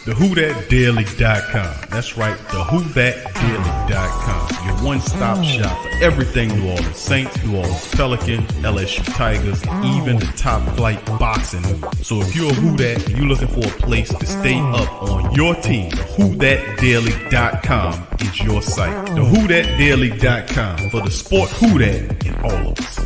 TheWhoThatDaily.com. That's right, TheWhoThatDaily.com. Your one-stop shop for everything New Orleans Saints, New Orleans Pelican, LSU Tigers, even the top flight boxing news. So if you're a Who That and you're looking for a place to stay up on your team, TheWhoThatDaily.com is your site. TheWhoThatDaily.com for the sport Who That in all of us.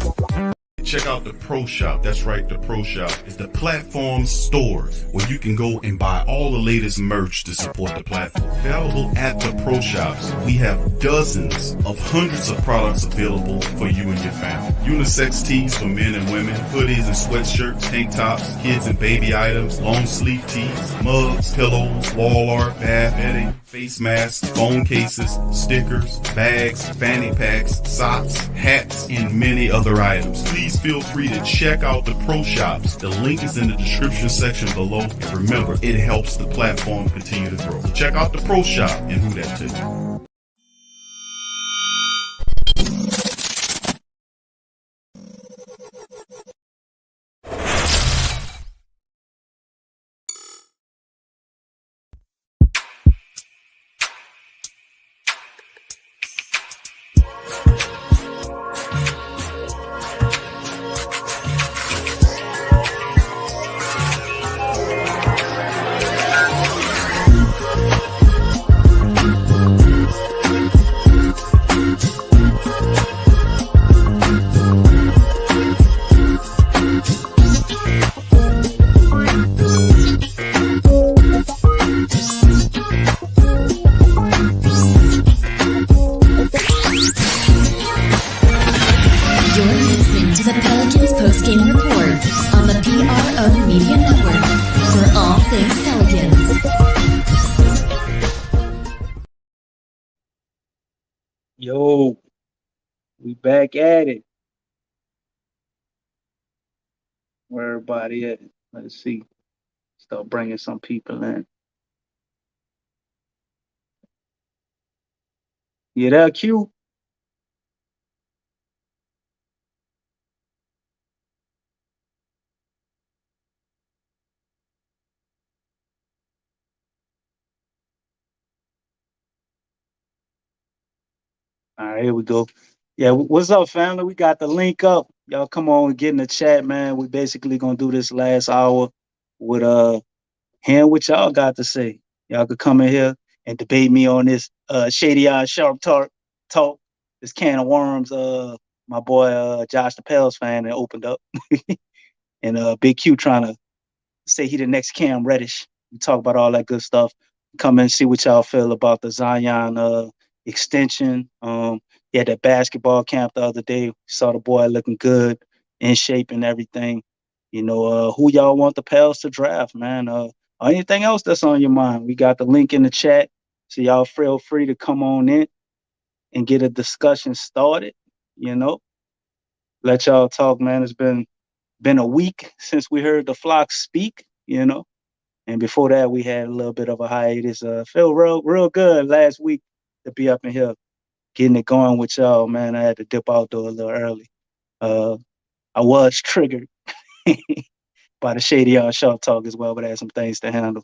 Check out the Pro Shop. That's right, the Pro Shop is the platform stores where you can go and buy all the latest merch to support the platform. Available at the Pro Shops, we have dozens of hundreds of products available for you and your family. Unisex tees for men and women, hoodies and sweatshirts, tank tops, kids and baby items, long sleeve tees, mugs, pillows, wall art, bath bedding, face masks, phone cases, stickers, bags, fanny packs, socks, hats, and many other items. Please feel free to check out the Pro Shops. The link is in the description section below. And remember, it helps the platform continue to grow. Check out the Pro Shop and Who That too. You're listening to the Pelicans post-game report on the PRO Media Network for all things Pelicans. Yo, we back at it. Where everybody at? Let's see. Start bringing some people in. You there, Q? All right, here we go. Yeah, what's up, family? We got the link up. Y'all come on and get in the chat, man. We basically gonna do this last hour with hearing what y'all got to say. Y'all could come in here and debate me on this shady eye sharp talk. This can of worms. My boy Josh the Pels fan that opened up, and Big Q trying to say he the next Cam Reddish. We talk about all that good stuff. Come in and see what y'all feel about the Zion extension. He had that basketball camp the other day. Saw the boy looking good, in shape and everything. You know, who y'all want the Pels to draft, man? Or anything else that's on your mind. We got the link in the chat. So y'all feel free to come on in and get a discussion started, you know. Let y'all talk, man. It's been a week since we heard the flock speak, you know. And before that, we had a little bit of a hiatus. Feel real good last week to be up in here, getting it going with y'all, man. I had to dip out though a little early. I was triggered by the shady on sharp talk as well, but I had some things to handle.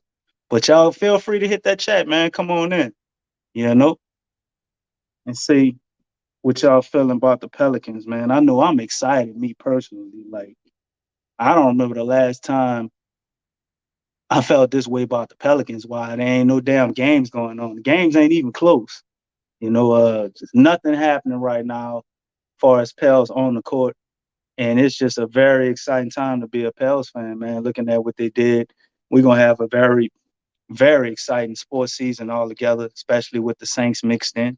But y'all feel free to hit that chat, man. Come on in, you know, and see what y'all feeling about the Pelicans, man. I know I'm excited, me personally. Like, I don't remember the last time I felt this way about the Pelicans. Why there ain't no damn games going on. The games ain't even close. You know, just nothing happening right now as far as Pels on the court. And it's just a very exciting time to be a Pels fan, man. Looking at what they did, we're going to have a very, very exciting sports season all together, especially with the Saints mixed in.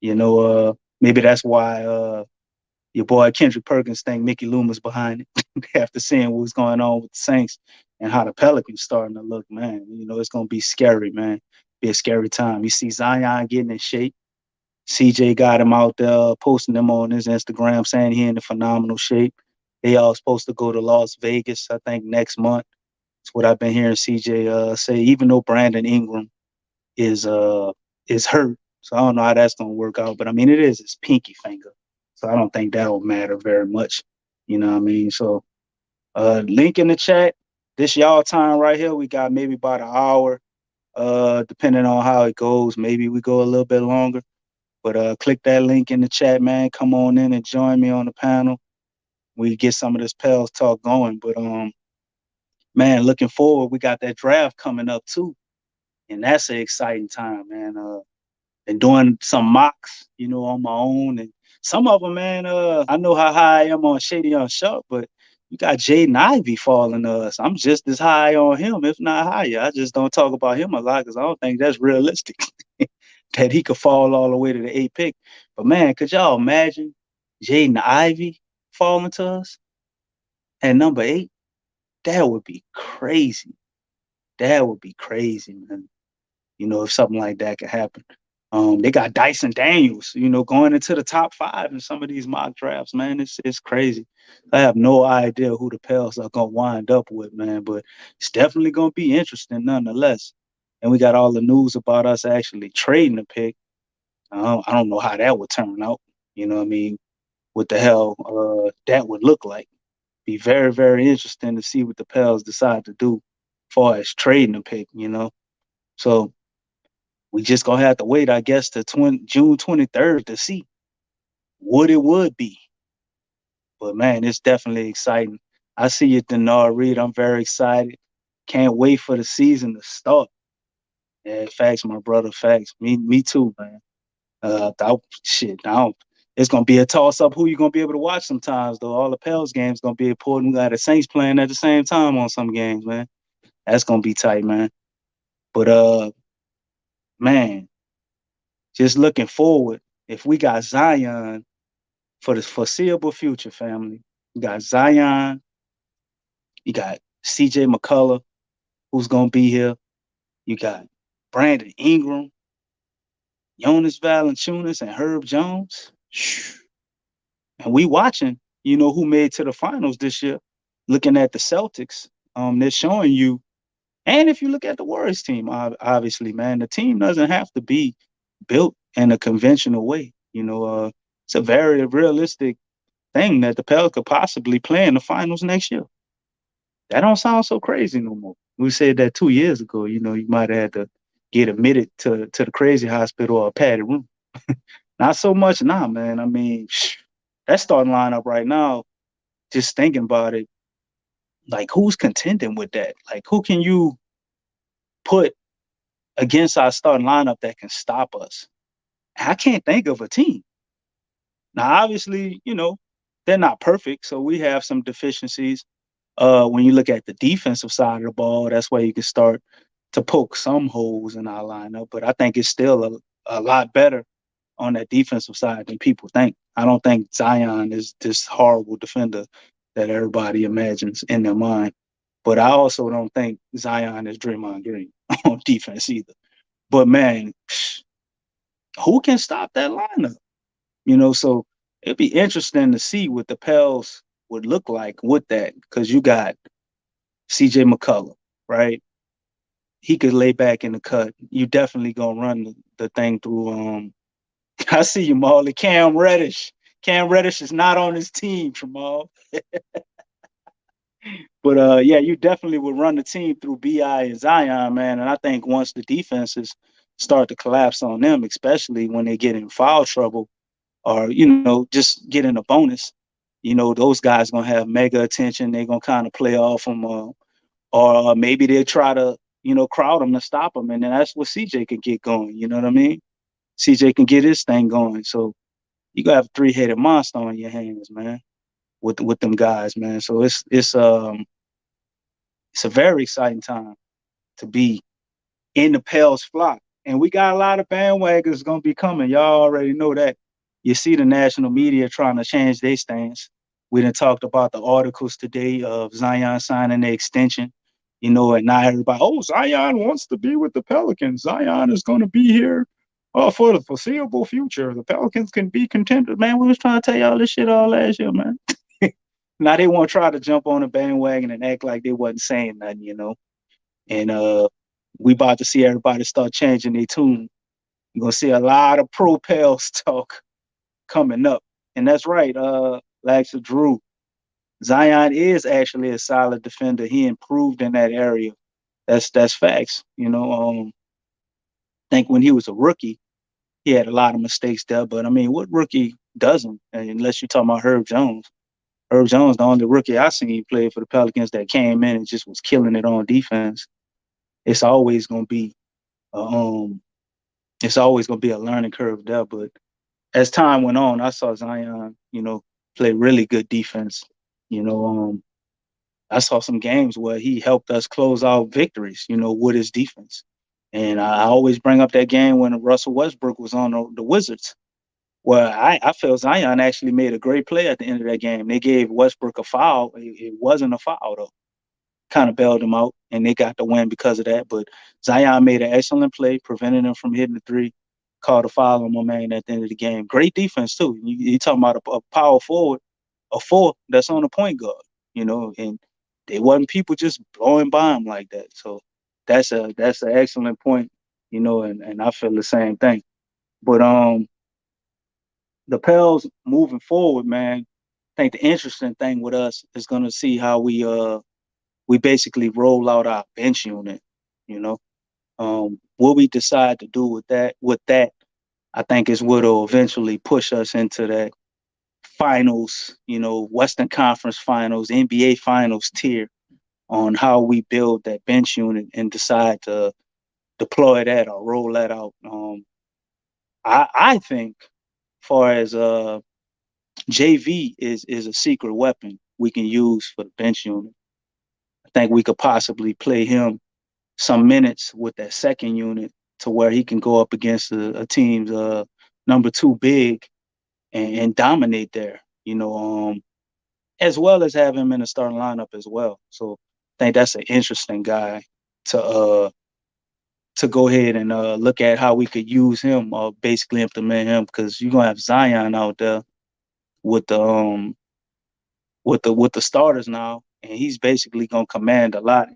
You know, maybe that's why your boy Kendrick Perkins think Mickey Loomis behind it after seeing what's going on with the Saints and how the Pelicans starting to look, man. You know, it's going to be scary, man. Be a scary time. You see Zion getting in shape. CJ got him out there, posting them on his Instagram, saying he in a phenomenal shape. They all supposed to go to Las Vegas, I think, next month. That's what I've been hearing CJ say, even though Brandon Ingram is hurt. So I don't know how that's going to work out. But, I mean, it is his pinky finger. So I don't think that will matter very much. You know what I mean? So link in the chat. This y'all time right here. We got maybe about an hour Depending on how it goes, maybe we go a little bit longer. But click that link in the chat, man. Come on in and join me on the panel. We get some of this Pels talk going. But man, looking forward, we got that draft coming up too, and that's an exciting time, man. And doing some mocks, on my own, and some of them, man. I know how high I am on Shady on Sharp, but you got Jaden Ivey falling to us. I'm just as high on him, if not higher. I just don't talk about him a lot because I don't think that's realistic that he could fall all the way to the 8th pick. But man, could y'all imagine Jaden Ivey falling to us at number 8? That would be crazy. That would be crazy, man. If something like that could happen. They got Dyson Daniels, going into the top 5 in some of these mock drafts, man. It's crazy. I have no idea who the Pels are gonna wind up with, man, but it's definitely gonna be interesting nonetheless. And we got all the news about us actually trading a pick. I don't know how that would turn out. You know what I mean? What the hell that would look like. Be very, very interesting to see what the Pels decide to do as far as trading a pick, So we just gonna have to wait, I guess, to June 23rd to see what it would be. But man, it's definitely exciting. I see you, Denard Reed. I'm very excited. Can't wait for the season to start. Yeah, facts, my brother. Facts. Me too, man. It's gonna be a toss up. Who you gonna be able to watch sometimes though? All the Pels games gonna be important. We got the Saints playing at the same time on some games, man. That's gonna be tight, man. But man, just looking forward. If we got Zion for the foreseeable future, family, you got Zion, you got CJ McCullough, who's gonna be here. You got Brandon Ingram, Jonas Valanciunas, and Herb Jones. And we watching, who made to the finals this year. Looking at the Celtics, they're showing you. And if you look at the Warriors team, obviously, man, the team doesn't have to be built in a conventional way. It's a very realistic thing that the Pelicans could possibly play in the finals next year. That don't sound so crazy no more. We said that 2 years ago. You might have had to get admitted to the crazy hospital or a padded room. Not so much now, man. I mean, that starting lineup right now, just thinking about it, like who's contending with that? Like who can you put against our starting lineup that can stop us? I can't think of a team. Now, obviously, they're not perfect, so we have some deficiencies. When you look at the defensive side of the ball, that's where you can start to poke some holes in our lineup. But I think it's still a lot better on that defensive side than people think. I don't think Zion is this horrible defender that everybody imagines in their mind. But I also don't think Zion is Draymond Green on defense either. But man, who can stop that lineup? So it'd be interesting to see what the Pels would look like with that, because you got CJ McCullough, right? He could lay back in the cut. You definitely gonna run the thing through. I see you, Molly. Cam Reddish. Cam Reddish is not on his team, Jamal. But yeah, you definitely would run the team through BI and Zion, man. And I think once the defenses start to collapse on them, especially when they get in foul trouble or, just get in a bonus, those guys gonna have mega attention. They're gonna kind of play off them, or maybe they'll try to, crowd them to stop them. And then that's what CJ can get going. You know what I mean? CJ can get his thing going. So you gotta have a 3-headed monster on your hands, man, with them guys, man. So it's a very exciting time to be in the Pels flock. And we got a lot of bandwagons gonna be coming. Y'all already know that. You see the national media trying to change their stance. We done talked about the articles today of Zion signing the extension, and now everybody, Zion wants to be with the Pelicans. Zion is going to be here for the foreseeable future. The Pelicans can be contenders. Man, we was trying to tell y'all this shit all last year, man. Now they want to try to jump on the bandwagon and act like they wasn't saying nothing, And we about to see everybody start changing their tune. You're going to see a lot of pro-Pels talk coming up. And that's right, Laxa Drew. Zion is actually a solid defender. He improved in that area. That's facts. think when he was a rookie, he had a lot of mistakes there. But I mean, what rookie doesn't? Unless you're talking about Herb Jones. Herb Jones, the only rookie I seen play for the Pelicans that came in and just was killing it on defense. It's always gonna be, um, it's always gonna be a learning curve there. But as time went on, I saw Zion, play really good defense. You know, I saw some games where he helped us close out victories, with his defense. And I always bring up that game when Russell Westbrook was on the Wizards. Well, I felt Zion actually made a great play at the end of that game. They gave Westbrook a foul. It wasn't a foul, though. Kind of bailed him out, and they got the win because of that. But Zion made an excellent play, preventing him from hitting the three, called a foul on my man at the end of the game. Great defense, too. You talking about a power forward, a four that's on the point guard, and they wasn't people just blowing by him like that. So that's an excellent point, and I feel the same thing. But the Pels moving forward, man, I think the interesting thing with us is gonna see how we basically roll out our bench unit, you know. What we decide to do with that, I think is what'll eventually push us into that finals, Western Conference finals, NBA finals tier on how we build that bench unit and decide to deploy that or roll that out. I think far as JV is a secret weapon we can use for the bench unit. I think we could possibly play him some minutes with that second unit to where he can go up against a team's number two big and dominate there, as well as have him in the starting lineup as well. So I think that's an interesting guy to go ahead and look at how we could use him or basically implement him, because you're gonna have Zion out there with the starters now, and he's basically gonna command a lot.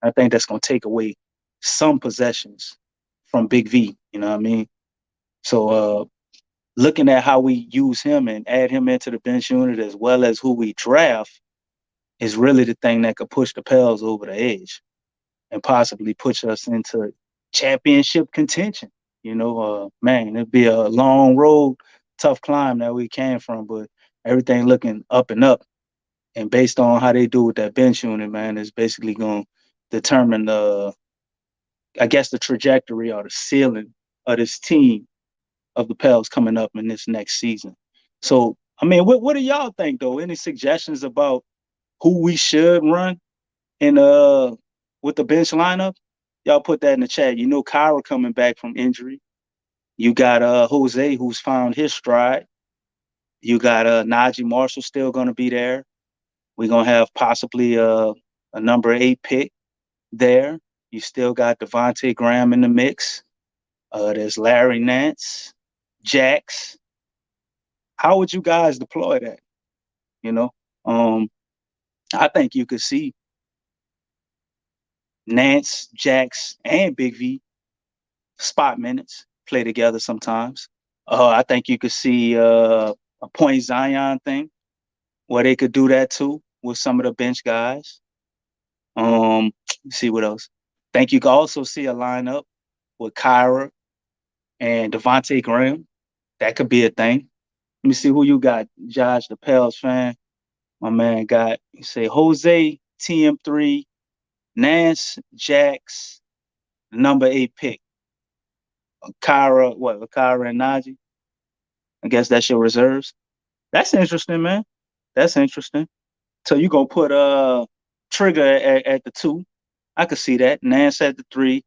I think that's gonna take away some possessions from Big V. You know what I mean? So looking at how we use him and add him into the bench unit as well as who we draft is really the thing that could push the Pels over the edge and possibly push us into championship contention. Man, it'd be a long road, tough climb that we came from, but everything looking up and up. And based on how they do with that bench unit, man, is basically going to determine the trajectory or the ceiling of this team of the Pels coming up in this next season. So, I mean, what do y'all think, though? Any suggestions about who we should run in with the bench lineup? Y'all put that in the chat. Kyra coming back from injury. You got Jose, who's found his stride. You got Najee Marshall still going to be there. We're going to have possibly a number 8 pick there. You still got Devontae Graham in the mix. There's Larry Nance, Jax. How would you guys deploy that? I think you could see Nance, Jax, and Big V spot minutes play together sometimes. I think you could see a point Zion thing where they could do that too with some of the bench guys. Let's see what else. I think you could also see a lineup with Kyra and Devontae Graham. That could be a thing. Let me see who you got, Josh, the Pels fan. My man got, you say, Jose, TM3, Nance, Jax, number 8 pick. Kyra and Najee? I guess that's your reserves. That's interesting, man. That's interesting. So you gonna put Trigger at the 2. I could see that. Nance at the 3.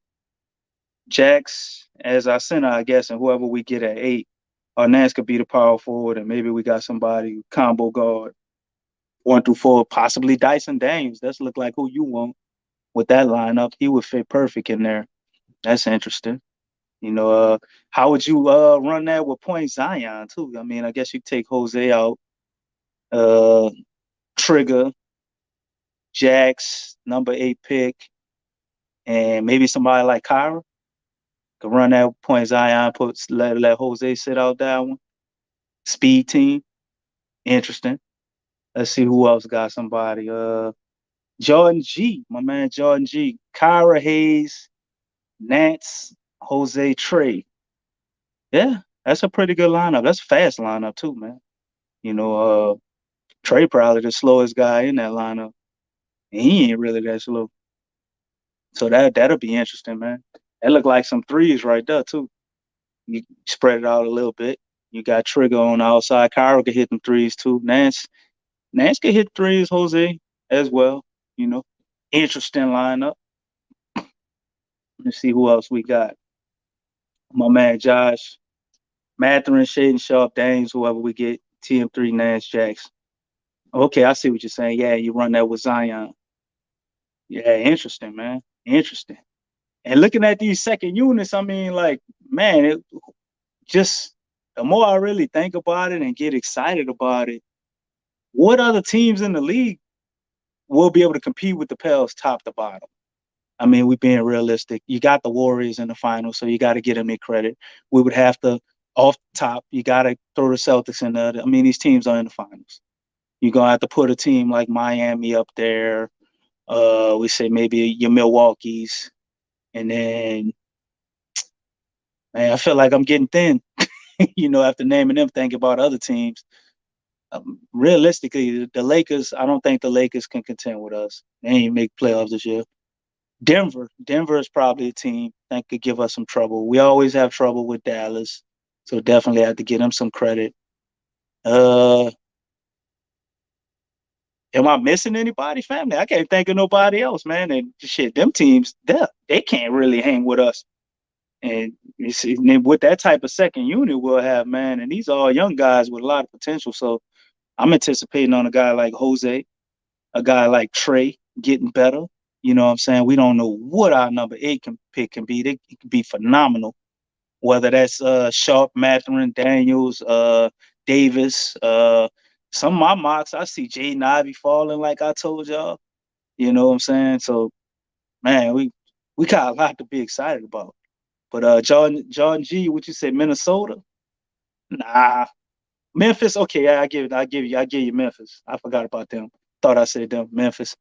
Jax as our center, I guess, and whoever we get at 8. Or Nance could be the power forward, and maybe we got somebody combo guard 1 through 4, possibly Dyson Daniels. That's look like who you want with that lineup. He would fit perfect in there. That's interesting. How would you run that with point Zion too? I mean, I guess you take Jose out, Trigger, Jax, number 8 pick, and maybe somebody like Kyra could run that point Zion, let Jose sit out that one. Speed team, interesting. Let's see who else got somebody. Jordan G, my man Jordan G, Kyra Hayes, Nance, Jose, Trey. Yeah, that's a pretty good lineup. That's a fast lineup too, man. You know, Trey probably the slowest guy in that lineup, and he ain't really that slow. So that'll be interesting, man. That look like some threes right there too. You spread it out a little bit. You got Trigger on the outside. Kyra can hit them threes too. Nance can hit threes. Jose as well. You know, interesting lineup. Let's see who else we got. My man Josh, Matherin, Shaden Sharp, Dames, whoever we get. TM3, Nance, Jacks. Okay, I see what you're saying. Yeah, you run that with Zion. Yeah, interesting, man. Interesting. And looking at these second units, I mean, like, man, it just the more I really think about it and get excited about it, what other teams in the league will be able to compete with the Pels top to bottom? I mean, we're being realistic. You got the Warriors in the final, so you got to get them their credit. We would have to, off the top, you got to throw the Celtics in there. I mean, these teams are in the finals. You're going to have to put a team like Miami up there. We say maybe your Milwaukee's. And then, man, I feel like I'm getting thin, after naming them, thinking about other teams. Realistically, the Lakers, I don't think the Lakers can contend with us. They ain't make playoffs this year. Denver is probably a team that could give us some trouble. We always have trouble with Dallas, so definitely have to give them some credit. Am I missing anybody, family? I can't think of nobody else, man. And shit, them teams, they can't really hang with us. And you see, with that type of second unit we'll have, man, and these are all young guys with a lot of potential. So I'm anticipating on a guy like Jose, a guy like Trey getting better. You know what I'm saying? We don't know what our number 8 pick can be. It can be phenomenal. Whether that's Sharp, Matherin, Daniels, Davis. Some of my mocks, I see Jaden Ivey falling like I told y'all. You know what I'm saying? So, man, we got a lot to be excited about. But Jordan G, what you said, Minnesota? Nah. Memphis, okay, I give you Memphis. I forgot about them. Thought I said them, Memphis.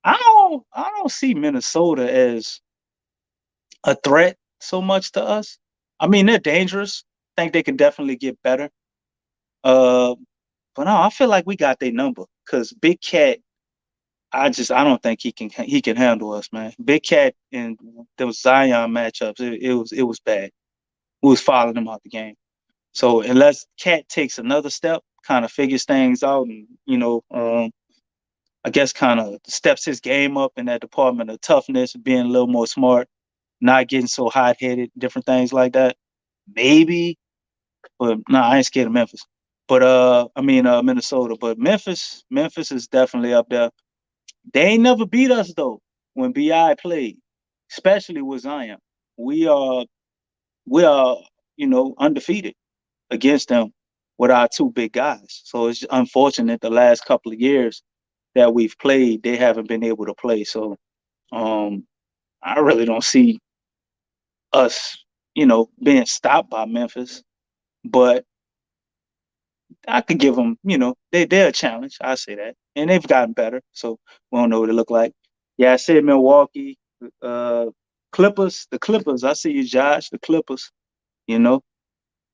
I don't see Minnesota as a threat so much to us. I mean, they're dangerous. I think they can definitely get better. Uh, but no, I feel like we got their number because Big Cat. I don't think he can handle us, man. Big Cat and those Zion matchups, it was bad. We was following him out the game. So unless Cat takes another step, kind of figures things out, and I guess kind of steps his game up in that department of toughness, being a little more smart, not getting so hot headed, different things like that. Maybe, but no, I ain't scared of Memphis. But Minnesota. But Memphis is definitely up there. They ain't never beat us though when BI played, especially with Zion. We are undefeated against them with our two big guys. So it's unfortunate the last couple of years that we've played, they haven't been able to play. So I really don't see us, being stopped by Memphis. But I could give them, they're a challenge. I say that. And they've gotten better. So we don't know what they look like. Yeah, I said Milwaukee, Clippers, the Clippers. I see you, Josh, the Clippers,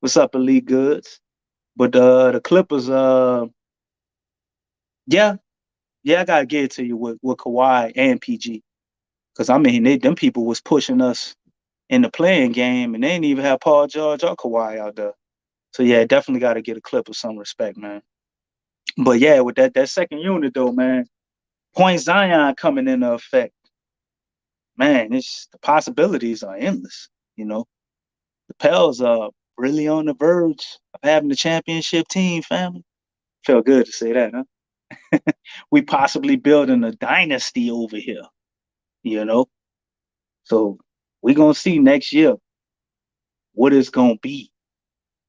What's up, Elite Goods? But the Clippers, yeah, I gotta give it to you with Kawhi and PG. Because I mean, them people was pushing us in the playing game, and they didn't even have Paul George or Kawhi out there. So yeah, definitely got to get a Clippers some respect, man. But yeah, with that second unit though, man, Point Zion coming into effect, man, the possibilities are endless. The Pels are really on the verge of having the championship team, family. Feel good to say that, huh? We possibly building a dynasty over here, you know. So we're gonna see next year what it's gonna be.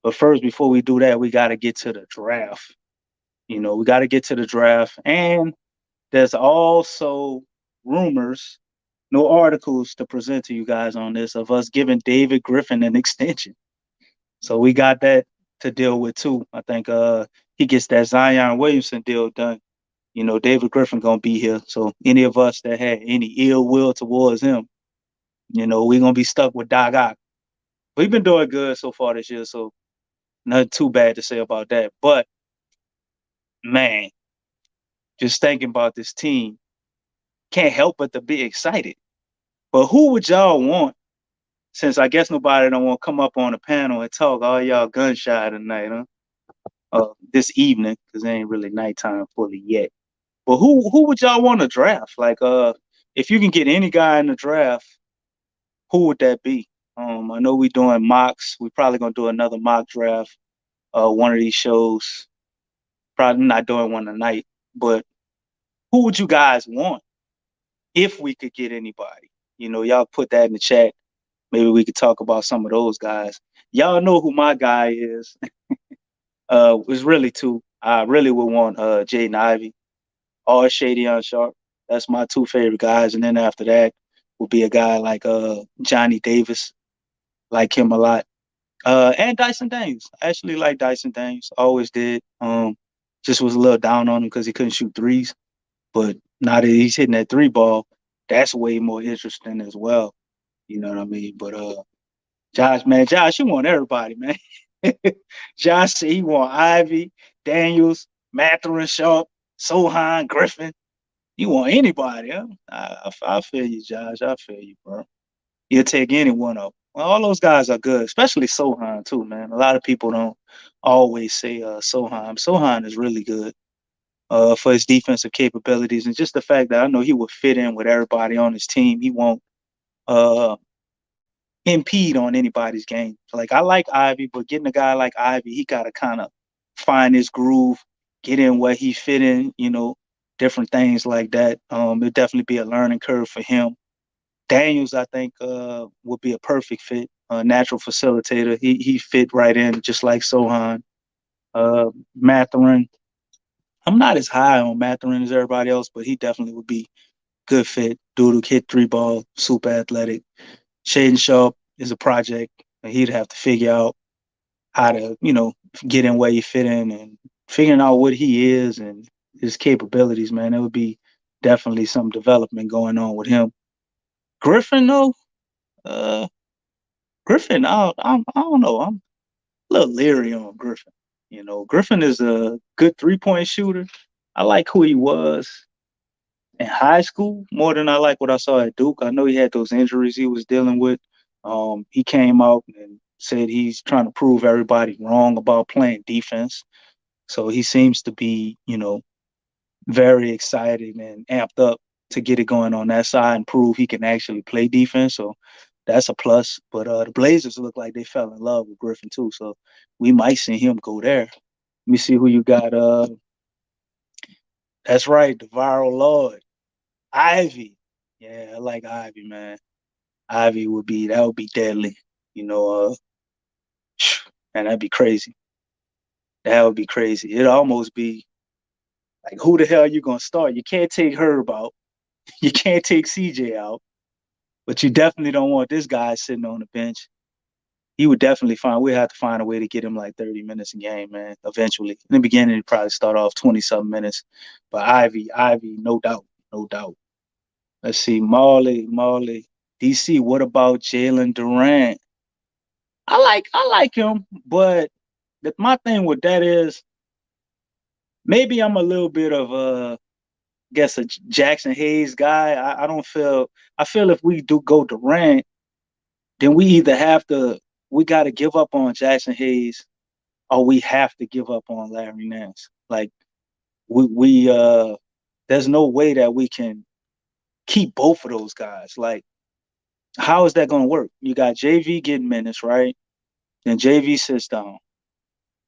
But first, before we do that, we gotta get to the draft. We gotta get to the draft. And there's also rumors, no articles to present to you guys on this, of us giving David Griffin an extension. So we got that to deal with too. I think he gets that Zion Williamson deal done. David Griffin gonna be here. So any of us that had any ill will towards him, we're gonna be stuck with Doc Ock. We've been doing good so far this year, so nothing too bad to say about that. But man, just thinking about this team, can't help but to be excited. But who would y'all want? Since I guess nobody don't want to come up on the panel and talk, all y'all gun shy tonight, huh? This evening, because it ain't really nighttime fully yet. But who would y'all want to draft? Like, if you can get any guy in the draft, who would that be? I know we doing mocks. We probably gonna do another mock draft. One of these shows. Probably not doing one tonight. But who would you guys want if we could get anybody? Y'all put that in the chat. Maybe we could talk about some of those guys. Y'all know who my guy is. It's really two. I really would want Jaden Ivey or Shady Sharp. That's my two favorite guys. And then after that would be a guy like Johnny Davis. Like him a lot. And Dyson Daniels. I actually like Dyson Daniels. Always did. Just was a little down on him because he couldn't shoot threes. But now that he's hitting that three ball, that's way more interesting as well. You know what I mean? But Josh, you want everybody, man. Josh said he want Ivy, Daniels, Mathurin, Sharp, Sohan, Griffin. You want anybody, huh? I feel you, Josh. I feel you, bro. You'll take any one of them. Well, all those guys are good, especially Sohan, too, man. A lot of people don't always say Sohan. Sohan is really good for his defensive capabilities and just the fact that I know he would fit in with everybody on his team. He won't uh, impede on anybody's game. So, like, I like Ivy, but getting a guy like Ivy, he got to kind of find his groove, get in where he fit in, different things like that. It'd definitely be a learning curve for him. Daniels, I think, would be a perfect fit, natural facilitator. He fit right in, just like Sohan. Mathurin, I'm not as high on Mathurin as everybody else, but he definitely would be good fit. Dude who hit three ball, super athletic. Shaden Sharp is a project, and he'd have to figure out how to, get in where he fit in and figuring out what he is and his capabilities, man. It would be definitely some development going on with him. Griffin, though, Griffin, I don't know. I'm a little leery on Griffin. Griffin is a good 3-point shooter. I like who he was in high school more than I like what I saw at Duke. I know he had those injuries he was dealing with. He came out and said he's trying to prove everybody wrong about playing defense. So he seems to be, very excited and amped up to get it going on that side and prove he can actually play defense. So that's a plus. But the Blazers look like they fell in love with Griffin too. So we might see him go there. Let me see who you got. That's right, the viral lord. Ivy. Yeah, I like Ivy, man. Ivy would be deadly. And that'd be crazy. That would be crazy. It'd almost be like, who the hell are you gonna start? You can't take Herb out. You can't take CJ out. But you definitely don't want this guy sitting on the bench. He would definitely we'd have to find a way to get him like 30 minutes a game, man, eventually. In the beginning, he'd probably start off 20-something minutes. But Ivy, no doubt, no doubt. Let's see, Marley. DC, what about Jalen Durant? I like him, but my thing with that is maybe I'm a little bit of a Jackson Hayes guy. I feel if we do go Durant, then we got to give up on Jackson Hayes or we have to give up on Larry Nance. Like we there's no way that we can keep both of those guys. Like, how is that going to work? You got JV getting minutes, right? Then JV sits down.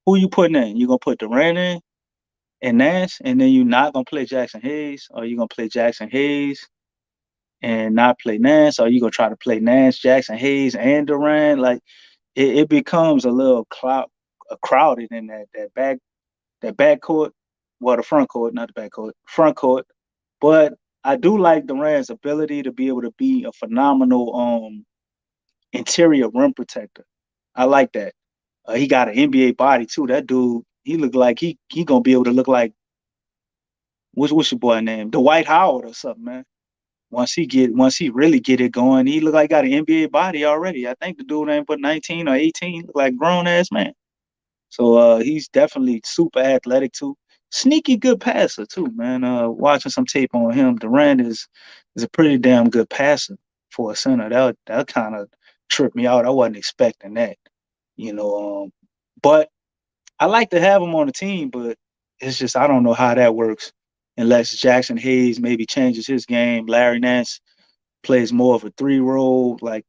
Who you putting in? You going to put Durant in and Nance, and then you're not going to play Jackson Hayes, or you going to play Jackson Hayes and not play Nance, or you going to try to play Nance, Jackson Hayes, and Durant? Like, it becomes a little crowded in that back court. Well, the front court, not the back court, front court. But I do like Durant's ability to be able to be a phenomenal interior rim protector. I like that. He got an NBA body too. That dude, he looked like he gonna be able to look like what's your boy name? Dwight Howard or something, man. once he really get it going, he look like he got an NBA body already. I think the dude ain't but 19 or 18, look like grown ass man. So he's definitely super athletic too. Sneaky good passer too, man. Watching some tape on him, Durant is a pretty damn good passer for a center. That kind of tripped me out. I wasn't expecting that, you know. But I like to have him on the team, but it's just I don't know how that works unless Jackson Hayes maybe changes his game. Larry Nance plays more of a three role. Like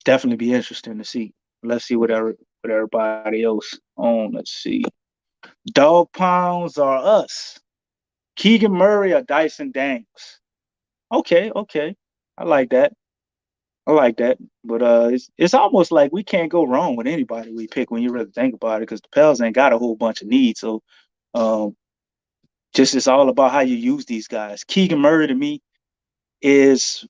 definitely be interesting to see. Let's see what everybody else on. Let's see. Dog pounds are us. Keegan Murray or Dyson Daniels. Okay. I like that. I like that. But it's almost like we can't go wrong with anybody we pick when you really think about it, because the Pels ain't got a whole bunch of needs. So um just it's all about how you use these guys. Keegan Murray to me is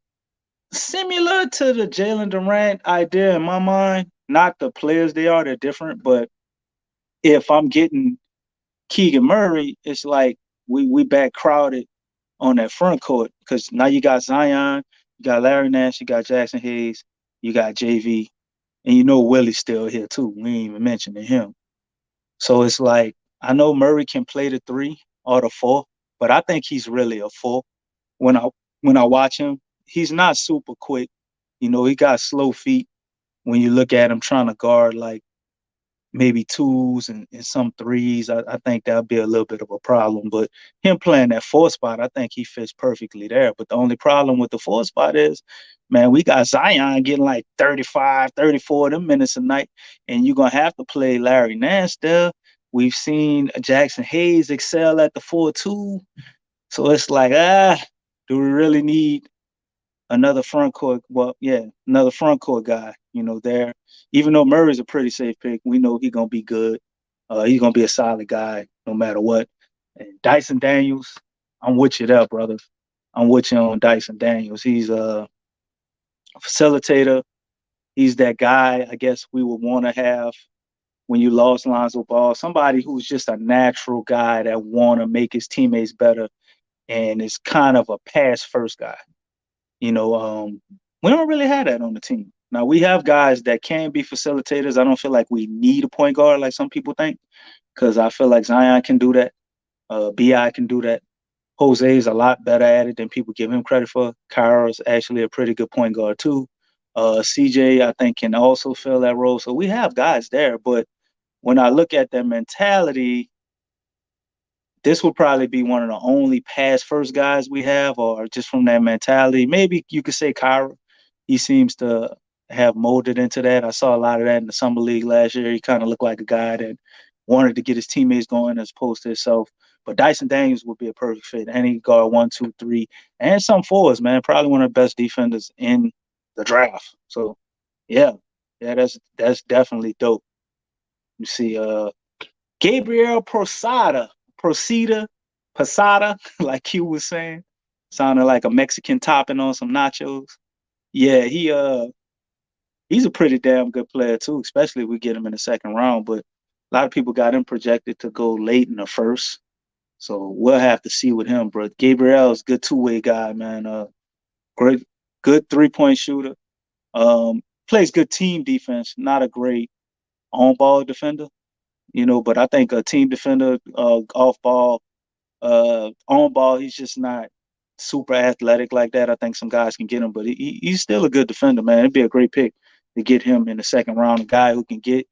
similar to the Jalen Durant idea in my mind. Not the players they are, they're different, but if I'm getting Keegan Murray, it's like we back crowded on that front court because now you got Zion, you got Larry Nance, you got Jackson Hayes, you got JV, and you know Willie's still here too. We ain't even mentioning him. So it's like I know Murray can play the three or the four, but I think he's really a four. When I watch him, he's not super quick. You know, he got slow feet when you look at him trying to guard like maybe twos and some threes. I think that'll be a little bit of a problem. But him playing that four spot, I think he fits perfectly there. But the only problem with the four spot is, man, we got Zion getting like 35, 34 of them minutes a night, and you're going to have to play Larry Nance there. We've seen Jackson Hayes excel at the 4-2. So it's like, do we really need another front court? Well, yeah, another front court guy, there. Even though Murray's a pretty safe pick, we know he's gonna be good. He's gonna be a solid guy no matter what. And Dyson Daniels, I'm with you there, brother. I'm with you on Dyson Daniels. He's a facilitator. He's that guy I guess we would want to have when you lost Lonzo Ball. Somebody who's just a natural guy that want to make his teammates better and is kind of a pass first guy. We don't really have that on the team. Now we have guys that can be facilitators. I don't feel like we need a point guard like some people think, because I feel like Zion can do that. Bi can do that. Jose is a lot better at it than people give him credit for. Kyra is actually a pretty good point guard too. CJ I think can also fill that role. So we have guys there, but when I look at their mentality, this will probably be one of the only pass first guys we have, or just from that mentality. Maybe you could say Kyra. He seems to have molded into that. I saw a lot of that in the summer league last year. He kind of looked like a guy that wanted to get his teammates going as opposed to himself. But Dyson Daniels would be a perfect fit. And he guard 1, 2, 3, and some fours, man. Probably one of the best defenders in the draft. So yeah, that's definitely dope. You see, Gabriel Posada, like Q was saying, sounded like a Mexican topping on some nachos. Yeah, he's a pretty damn good player too, especially if we get him in the second round. But a lot of people got him projected to go late in the first, so we'll have to see with him. But Gabriel is a good two-way guy, man. Great, good 3-point shooter. Plays good team defense. Not a great on-ball defender, but I think a team defender, off ball, on ball, he's just not super athletic like that. I think some guys can get him, but he's still a good defender, man. It'd be a great pick to get him in the second round. A guy who can get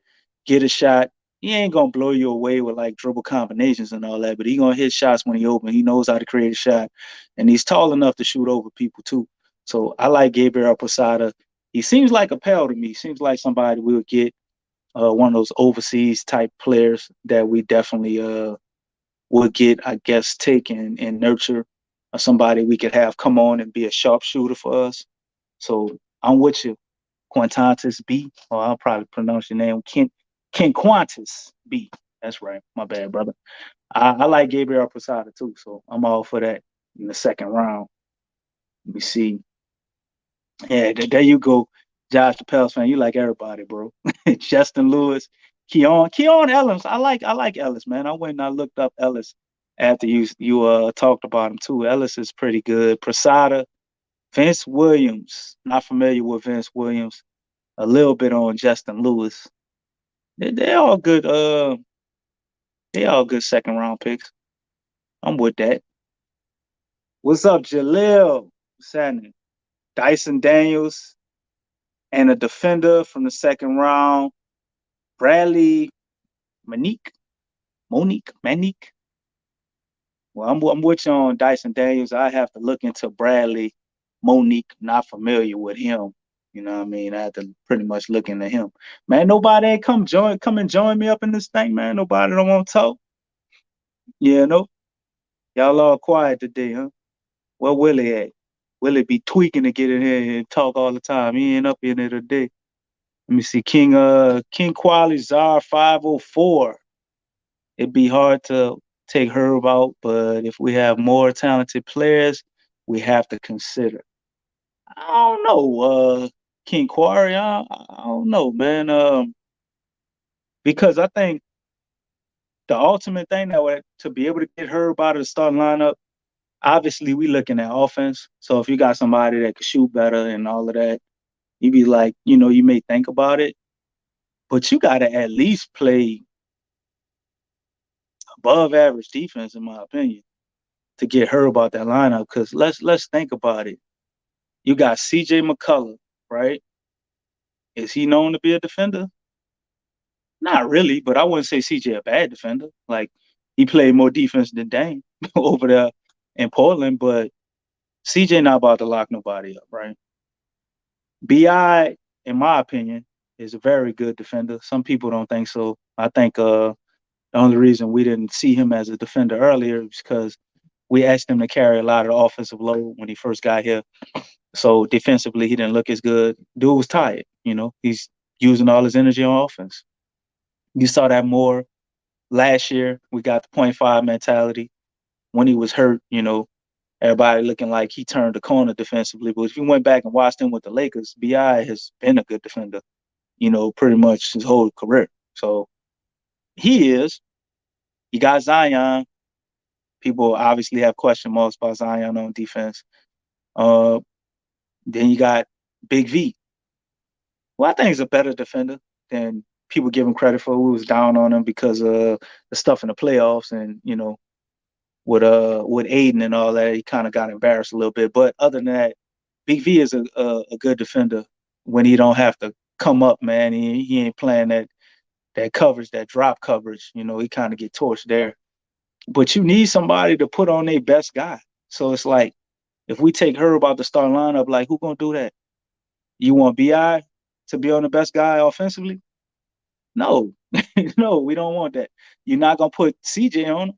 a shot. He ain't gonna blow you away with like dribble combinations and all that, but he gonna hit shots when he open. He knows how to create a shot, and he's tall enough to shoot over people too. So I like Gabriel Posada. He seems like a Pell to me. Seems like somebody we would get, one of those overseas type players that we definitely would get, I guess, take and nurture, somebody we could have come on and be a sharpshooter for us. So I'm with you, Quintantis B. Or I'll probably pronounce your name, Ken Quantis B. That's right. My bad, brother. I like Gabriel Posada too, so I'm all for that in the second round. Let me see. Yeah, there you go, Josh, the Pels fan. You like everybody, bro. Justin Lewis, Keon Ellis. I like Ellis, man. I went and I looked up Ellis after you talked about him too. Ellis is pretty good. Prasada, Vince Williams. Not familiar with Vince Williams. A little bit on Justin Lewis. They all good. They all good second round picks. I'm with that. What's up, Jaleel? What's happening? Dyson Daniels and a defender from the second round. Bradley Manique. Well, I'm with you on Dyson Daniels. I have to look into Bradley Monique. Not familiar with him. You know what I mean? I had to pretty much look into him. Man, nobody ain't come and join me up in this thing, man. Nobody don't want to talk. Yeah, no. Y'all all quiet today, huh? Where Willie at? Willie be tweaking to get in here and talk all the time. He ain't up in there today. Let me see. King Quali Czar 504. It'd be hard to take Herb out, but if we have more talented players, we have to consider. I don't know, King Quarry. I don't know, man. Because I think the ultimate thing to be able to get Herb out of the starting lineup, obviously we looking at offense. So if you got somebody that can shoot better and all of that, you be like, you may think about it, but you got to at least play above average defense, in my opinion, to get Herb out that lineup. Because let's think about it. You got C.J. McCullough, right? Is he known to be a defender? Not really, but I wouldn't say C.J. a bad defender. Like, he played more defense than Dame over there in Portland, but C.J. not about to lock nobody up, right? B.I., in my opinion, is a very good defender. Some people don't think so. I think the only reason we didn't see him as a defender earlier is because we asked him to carry a lot of the offensive load when he first got here. So defensively, he didn't look as good. Dude was tired, He's using all his energy on offense. You saw that more last year. We got the 0.5 mentality. When he was hurt, everybody looking like he turned the corner defensively. But if you went back and watched him with the Lakers, B.I. has been a good defender, pretty much his whole career. So he is. You got Zion. People obviously have question marks about Zion on defense. Then you got Big V. Well, I think he's a better defender than people give him credit for. We was down on him because of the stuff in the playoffs and, with Aiden and all that, he kind of got embarrassed a little bit. But other than that, Big V is a good defender when he don't have to come up, man. He ain't playing that coverage, that drop coverage. He kind of get torched there. But you need somebody to put on their best guy. So it's like, if we take Herb out the starting lineup, like, who gonna do that? You want B.I. to be on the best guy offensively? No. No, we don't want that. You're not gonna put CJ on him.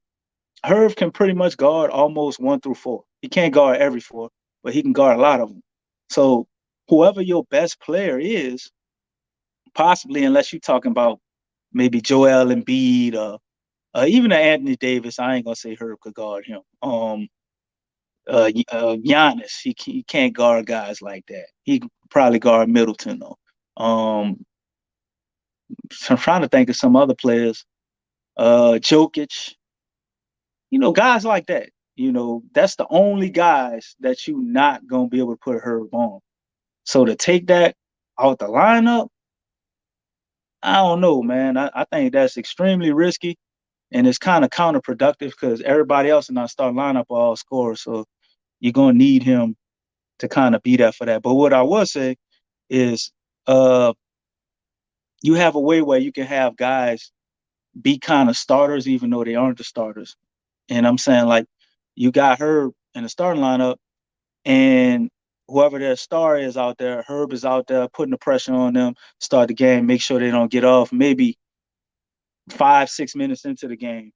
Herb can pretty much guard almost 1 through 4. He can't guard every 4, but he can guard a lot of them. So whoever your best player is, possibly, unless you're talking about maybe Joel Embiid or even Anthony Davis, I ain't gonna say Herb could guard him. Giannis, he can't guard guys like that. He could probably guard Middleton though. So I'm trying to think of some other players. Jokic, guys like that. That's the only guys that you not gonna be able to put Herb on. So to take that out the lineup, I don't know, man. I think that's extremely risky, and it's kind of counterproductive because everybody else in our starting lineup are all scorers. So you're gonna need him to kind of be there for that. But what I will say is, you have a way where you can have guys be kind of starters, even though they aren't the starters. And I'm saying, like, you got Herb in the starting lineup, and whoever their star is out there, Herb is out there putting the pressure on them, start the game, make sure they don't get off. Maybe 5-6 minutes into the game,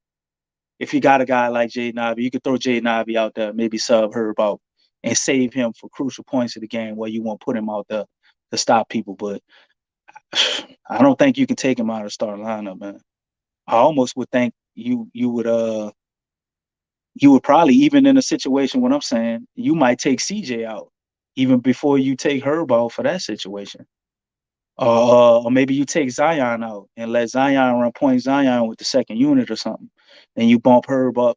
if you got a guy like Jaden Ivey, you could throw Jaden Ivey out there, maybe sub Herb out and save him for crucial points of the game where you won't put him out there to stop people. But I don't think you can take him out of the starting lineup, man. I almost would think you would probably, even in a situation, what I'm saying, you might take CJ out even before you take Herb out for that situation. Or maybe you take Zion out and let Zion run point Zion with the second unit or something. Then you bump Herb up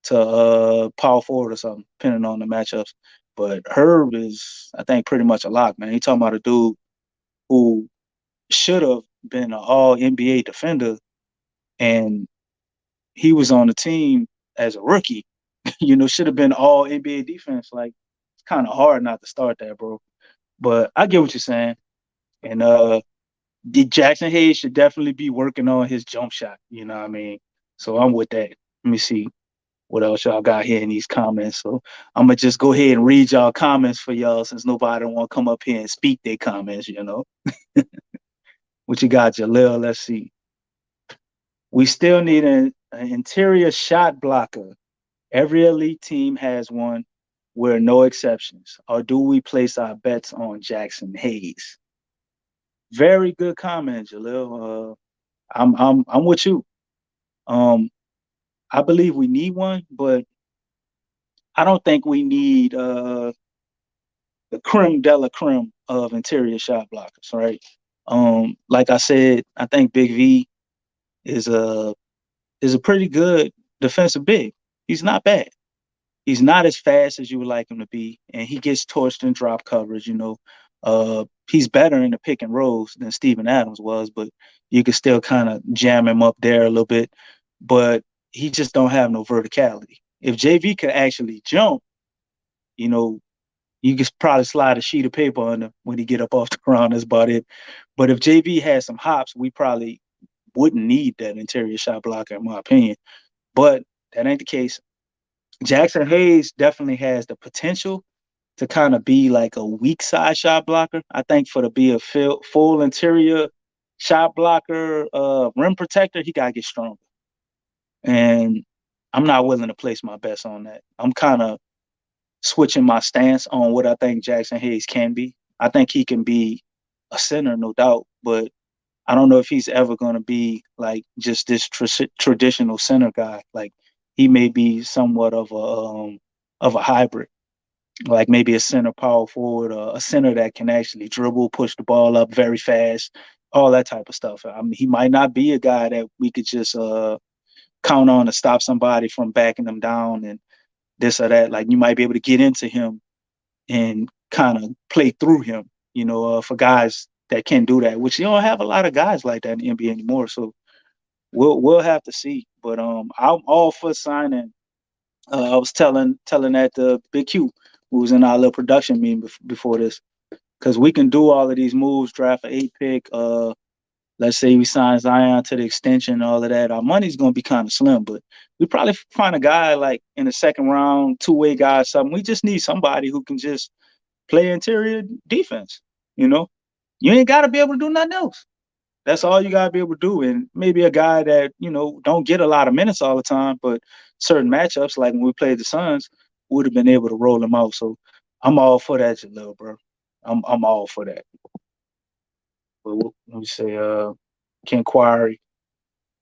to power forward or something, depending on the matchups. But Herb is, I think, pretty much a lock, man. He talking about a dude who should have been an all NBA defender, and he was on the team as a rookie. Should have been all NBA defense. Like, it's kind of hard not to start that, bro. But I get what you're saying. And Jackson Hayes should definitely be working on his jump shot. You know what I mean? So I'm with that. Let me see what else y'all got here in these comments. So I'm gonna just go ahead and read y'all comments for y'all, since nobody want to come up here and speak their comments. What you got, Jalil? Let's see. We still need an interior shot blocker. Every elite team has one. We're no exceptions. Or do we place our bets on Jackson Hayes? Very good comment, Jalil. I'm with you. I believe we need one, but I don't think we need the creme de la creme of interior shot blockers, right? Like I said, I think Big V is a pretty good defensive big. He's not bad. He's not as fast as you would like him to be, and he gets torched in drop coverage. He's better in the pick and rolls than Steven Adams was, but you could still kind of jam him up there a little bit. But he just don't have no verticality. If JV could actually jump, you could probably slide a sheet of paper on him when he get up off the ground. That's about it. But if JV had some hops, we probably wouldn't need that interior shot blocker, in my opinion. But that ain't the case. Jackson Hayes definitely has the potential to kind of be like a weak side shot blocker. I think for to be a full interior shot blocker, rim protector, he got to get stronger. And I'm not willing to place my bets on that. I'm kind of switching my stance on what I think Jackson Hayes can be. I think he can be a center, no doubt, but I don't know if he's ever going to be like just this traditional center guy. Like, he may be somewhat of a hybrid, like maybe a center power forward, or a center that can actually dribble, push the ball up very fast, all that type of stuff. I mean, he might not be a guy that we could just count on to stop somebody from backing them down and this or that. Like, you might be able to get into him and kind of play through him, for guys that can do that, which you don't have a lot of guys like that in the NBA anymore. So we'll have to see. But I'm all for signing. I was telling that to Big Q, who was in our little production meeting before this, because we can do all of these moves, draft an 8 pick. Let's say we sign Zion to the extension, all of that. Our money's gonna be kind of slim, but we probably find a guy like in the second round, 2-way guy, something. We just need somebody who can just play interior defense. You ain't got to be able to do nothing else. That's all you got to be able to do. And maybe a guy that, don't get a lot of minutes all the time, but certain matchups, like when we played the Suns, would have been able to roll them out. So I'm all for that, Jalil, bro. I'm all for that. But let me say, Ken Quarry,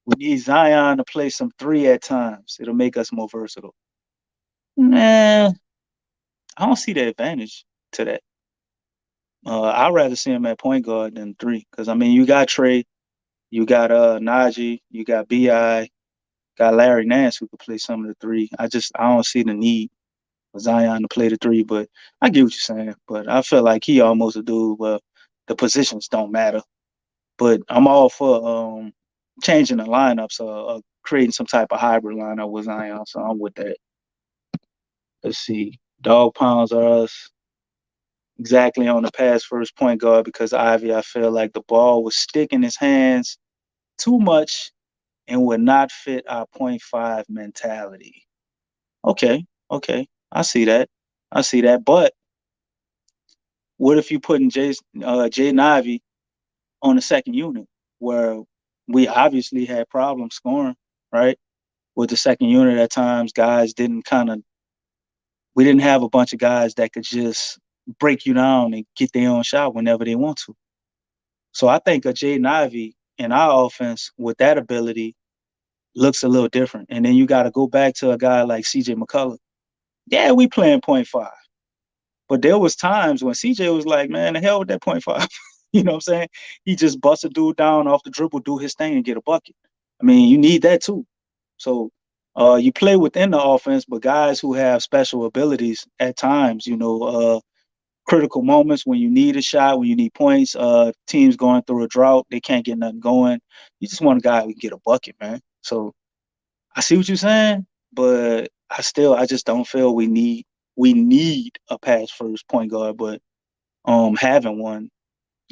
we need Zion to play some 3 at times. It'll make us more versatile. Man, I don't see the advantage to that. I'd rather see him at point guard than 3, because you got Trey, you got Najee, you got Bi, got Larry Nance who could play some of the 3. I don't see the need for Zion to play the 3, but I get what you're saying. But I feel like he almost a dude where the positions don't matter. But I'm all for changing the lineups or creating some type of hybrid lineup with Zion. So I'm with that. Let's see. Dog pounds are us. Exactly on the pass first point guard, because Ivy, I feel like the ball would stick in his hands too much and would not fit our 0.5 mentality. Okay. I see that. But what if you putting Jaden Ivey on the second unit, where we obviously had problems scoring, right? With the second unit at times, we didn't have a bunch of guys that could just break you down and get their own shot whenever they want to. So I think a Jaden Ivey in our offense with that ability looks a little different. And then you got to go back to a guy like CJ McCullough. Yeah, we playing 0.5. But there was times when CJ was like, man, the hell with that 0.5. You know what I'm saying? He just bust a dude down off the dribble, do his thing, and get a bucket. You need that too. So You play within the offense, but guys who have special abilities at times, critical moments when you need a shot, when you need points, teams going through a drought, they can't get nothing going. You just want a guy who can get a bucket, man. So I see what you're saying, but I just don't feel we need a pass first point guard, but having one,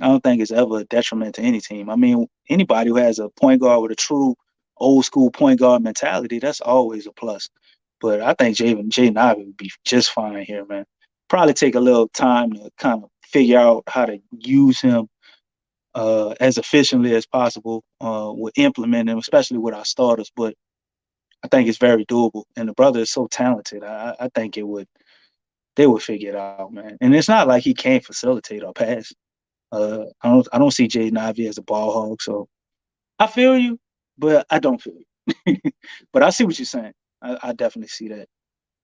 I don't think it's ever a detriment to any team. I mean, anybody who has a point guard with a true old school point guard mentality, that's always a plus. But I think Jaden Ivey would be just fine here, man. Probably take a little time to kind of figure out how to use him as efficiently as possible. With implementing him, especially with our starters. But I think it's very doable. And the brother is so talented. I think they would figure it out, man. And it's not like he can't facilitate or pass. I don't see Jaden Ivey as a ball hog, so I feel you, but I don't feel you. But I see what you're saying. I definitely see that.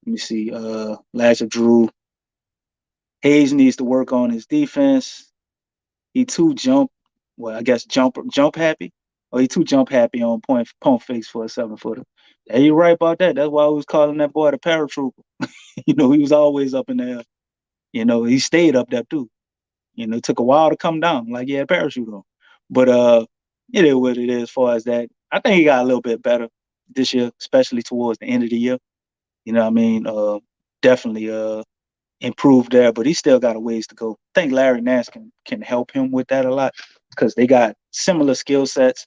Let me see. Lasher Drew. Hayes needs to work on his defense. He too I guess jump happy. Or he too jump happy on pump fakes for a 7-footer. Yeah, you're right about that. That's why I was calling that boy the paratrooper. He was always up in there. He stayed up there too. It took a while to come down, like he had a parachute on. But it is what it is as far as that. I think he got a little bit better this year, especially towards the end of the year. You know what I mean? Definitely improved there, but he still got a ways to go. I think Larry Nance can help him with that a lot because they got similar skill sets.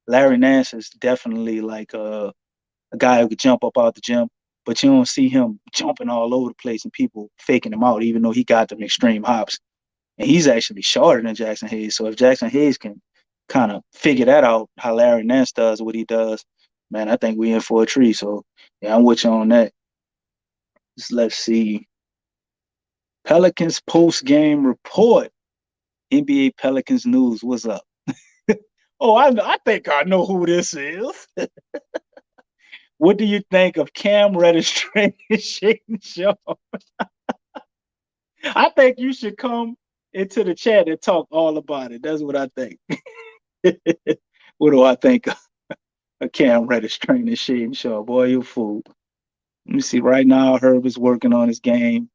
Larry Nance is definitely like a guy who could jump up out the gym, but you don't see him jumping all over the place and people faking him out, even though he got them extreme hops. And he's actually shorter than Jackson Hayes. So if Jackson Hayes can kind of figure that out, how Larry Nance does what he does, man, I think we're in for a treat. So yeah, I'm with you on that. Let's see. Pelicans post-game report. NBA Pelicans news. What's up? Oh, I think I know who this is. What do you think of Cam Reddish training Shaden Sharp? I think you should come into the chat and talk all about it. That's what I think. What do I think of Cam Reddish training Shaden Sharp? Boy, you fool. Let me see. Right now, Herb is working on his game.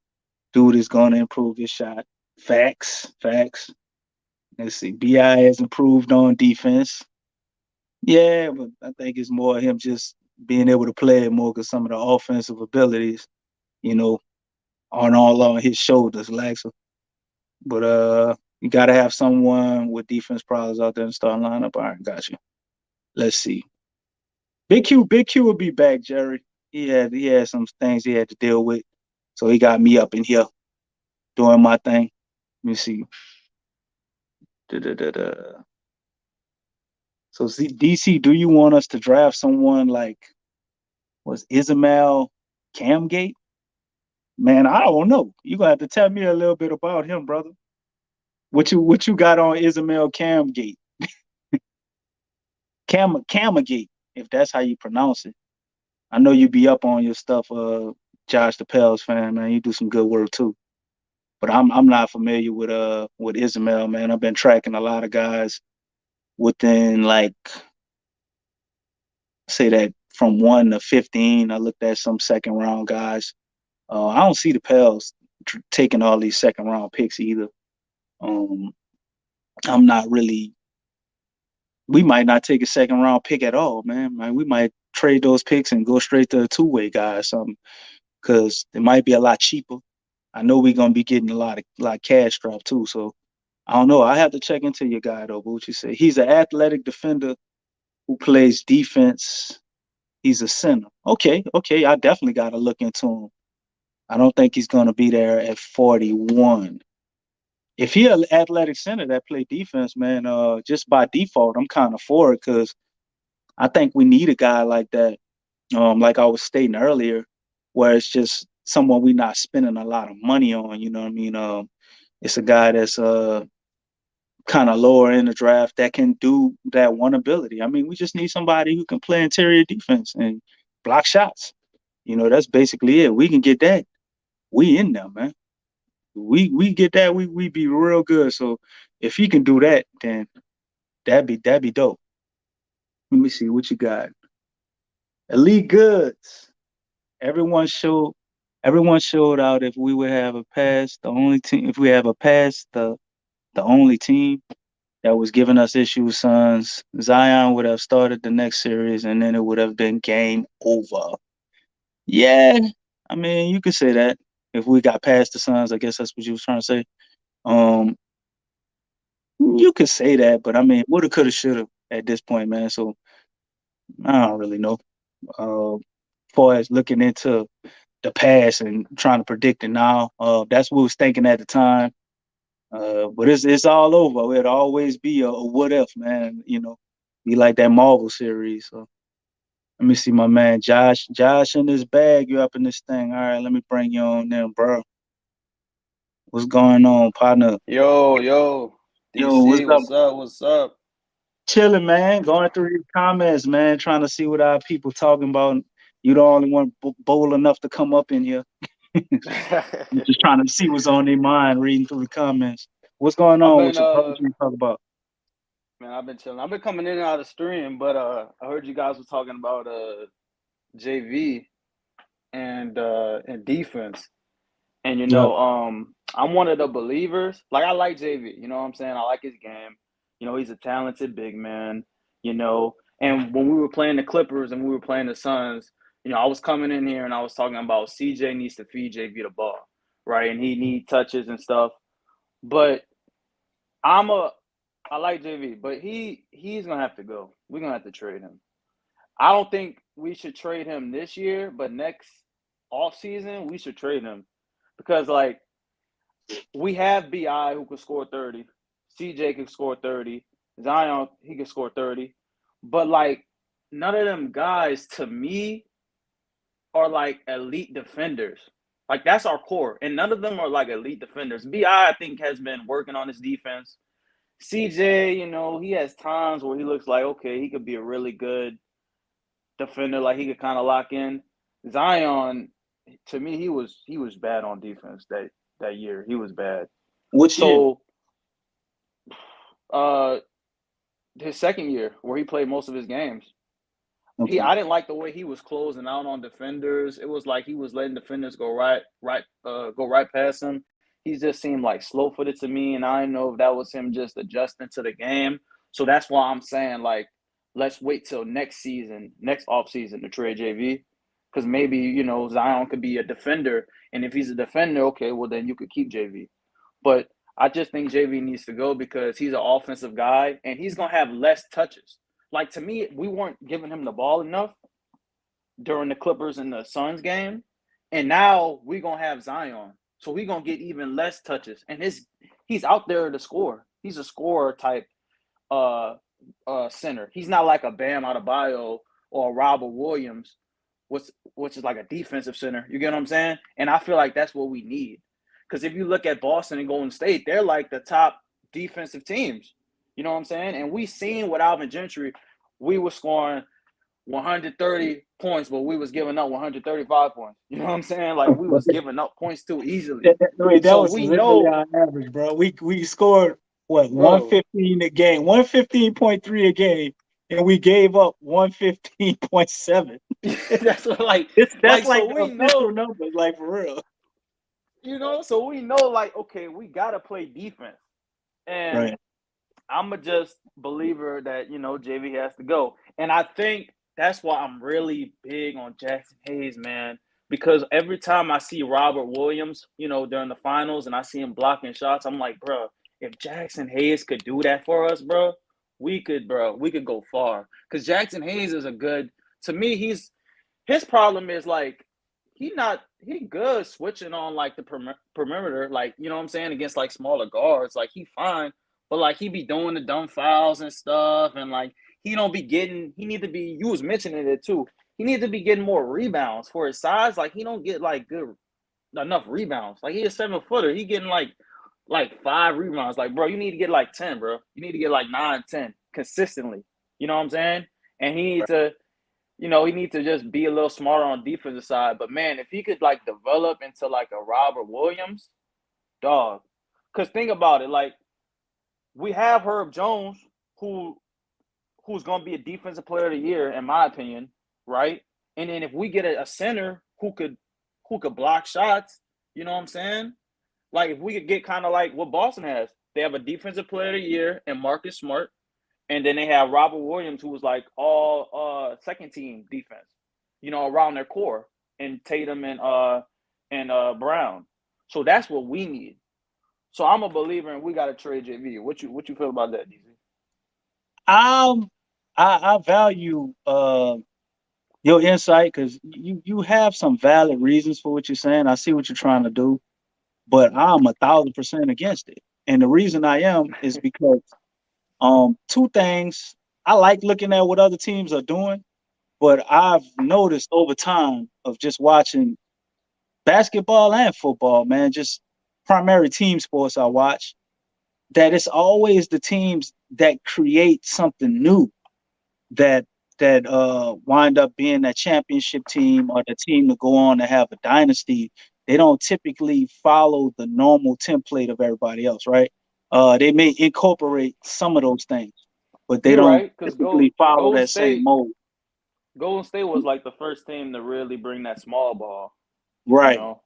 Dude is going to improve his shot. Facts. Let's see. BI has improved on defense. Yeah, but I think it's more him just being able to play it more because some of the offensive abilities, aren't all on his shoulders, Laxer. But you got to have someone with defense problems out there in the starting lineup. All right, got you. Let's see. Big Q will be back, Jerry. He had some things he had to deal with, so he got me up in here doing my thing. Let me see. Da-da-da-da. So DC, do you want us to draft someone like Ismail Camgate? Man, I don't know. You're gonna have to tell me a little bit about him, brother. What you got on Ismail Camgate? Camagate, if that's how you pronounce it. I know you be up on your stuff, Josh the Pels fan, man. You do some good work too. But I'm not familiar with Ismail, man. I've been tracking a lot of guys within like say that from 1 to 15. I looked at some second round guys. I don't see the Pels taking all these second round picks either. I'm not really. We might not take a second round pick at all, man. We might trade those picks and go straight to a two-way guy or something because it might be a lot cheaper. I know we're gonna be getting a lot of cash drop too. So I don't know. I have to check into your guy though. But what you say? He's an athletic defender who plays defense. He's a center. Okay. I definitely got to look into him. I don't think he's gonna be there at 41. If he an athletic center that play defense, man, just by default, I'm kind of for it because I think we need a guy like that. Like I was stating earlier, where it's just someone we're not spending a lot of money on. You know what I mean? It's a guy that's kind of lower in the draft that can do that one ability. I mean, we just need somebody who can play interior defense and block shots. That's basically it. We can get that. We in there, man. We get that. We be real good. So if he can do that, then that'd be dope. Let me see what you got. Elite Goods. Everyone showed everyone showed out if we would have a pass, the only team if we have a pass, the only team that was giving us issues, Suns, Zion would have started the next series and then it would have been game over. Yeah, I mean you could say that. If we got past the Suns, I guess that's what you was trying to say. Um, you could say that, but I mean, woulda, coulda, shoulda at this point, man. So I don't really know. Far as looking into the past and trying to predict it now, that's what we was thinking at the time. But it's all over. It'll always be a what if, man. Be like that Marvel series. So let me see my man Josh. Josh in this bag, you up in this thing. All right, let me bring you on there, bro. What's going on, partner? Yo, Yo, what's DC, up? what's up? What's up? Chilling, man. Going through your comments, man. Trying to see what our people talking about. You the only one bold enough to come up in here. I'm just trying to see what's on their mind, reading through the comments. What's going I've on been with your brother? You talk about? man, I've been chilling. I've been coming in and out of stream, but I heard you guys were talking about JV and defense. And Yeah. I'm one of the believers. Like I like JV, you know what I'm saying? I like his game. He's a talented big man, you know. And when we were playing the Clippers and we were playing the Suns, I was coming in here and I was talking about CJ needs to feed JV the ball, right? And he need touches and stuff. But I like JV, but he's gonna have to go. We're gonna have to trade him. I don't think we should trade him this year, but next off season we should trade him because like we have Bi who could score 30, CJ could score 30, Zion he could score 30, but like none of them guys to me are like elite defenders. Like that's our core, and none of them are like elite defenders. Bi I think has been working on his defense. CJ, he has times where he looks like, okay, he could be a really good defender, like he could kind of lock in. Zion, to me, he was bad on defense that year. He was bad. Which year? So, uh, his second year where he played most of his games, Okay. I didn't like the way he was closing out on defenders. It was like he was letting defenders go right past him. He just seemed like slow-footed to me, and I didn't know if that was him just adjusting to the game. So that's why I'm saying, like, let's wait till next offseason to trade JV, because maybe, Zion could be a defender, and if he's a defender, okay, well, then you could keep JV. But I just think JV needs to go because he's an offensive guy, and he's going to have less touches. Like, to me, we weren't giving him the ball enough during the Clippers and the Suns game, and now we're going to have Zion. So we're going to get even less touches. And he's out there to score. He's a scorer type center. He's not like a Bam Adebayo or a Robert Williams, which is like a defensive center. You get what I'm saying? And I feel like that's what we need. Because if you look at Boston and Golden State, they're like the top defensive teams. You know what I'm saying? And we seen with Alvin Gentry, we were scoring 130 points, but we was giving up 135 points. You know what I'm saying? Like we was giving up points too easily. That So was we literally know, our average, bro. We scored what bro. 115 a game, 115.3 a game, and we gave up 115.7. That's what That's like so the we official know, numbers, like for real. so we know like, okay, we gotta play defense. And Right. I'm a just believer that, JV has to go. And I think that's why I'm really big on Jackson Hayes, man. Because every time I see Robert Williams, during the finals and I see him blocking shots, I'm like, bro, if Jackson Hayes could do that for us, bro, we could go far. Because Jackson Hayes is to me, his problem is like, he good switching on like the perimeter, like, you know what I'm saying, against like smaller guards. Like he fine. But like he be doing the dumb fouls and stuff, and like he don't be getting. He need to be. You was mentioning it too. He needs to be getting more rebounds for his size. Like he don't get like good enough rebounds. Like he a 7-footer. He getting like 5 rebounds. Like bro, you need to get like 10, bro. You need to get like 9, 10 consistently. You know what I'm saying? And he needs to. He needs to just be a little smarter on the defensive side. But man, if he could like develop into like a Robert Williams, dog. Because think about it, like. We have Herb Jones, who's going to be a defensive player of the year, in my opinion, right? And then if we get a center who could block shots, you know what I'm saying? Like if we could get kind of like what Boston has, they have a defensive player of the year and Marcus Smart, and then they have Robert Williams, who was like all second team defense, you know, around their core, and Tatum and Brown. So that's what we need. So I'm a believer in we got to trade JV. What you feel about that, DZ? I value your insight because you have some valid reasons for what you're saying. I see what you're trying to do, but I'm 1,000% against it. And the reason I am is because two things. I like looking at what other teams are doing, but I've noticed over time of just watching basketball and football, man, just primary team sports I watch, that it's always the teams that create something new that wind up being that championship team or the team to go on to have a dynasty. They don't typically follow the normal template of everybody else, right? They may incorporate some of those things, but they You're don't right, because typically follow Golden that same State mold. Golden State was like the first team to really bring that small ball, you Right. know.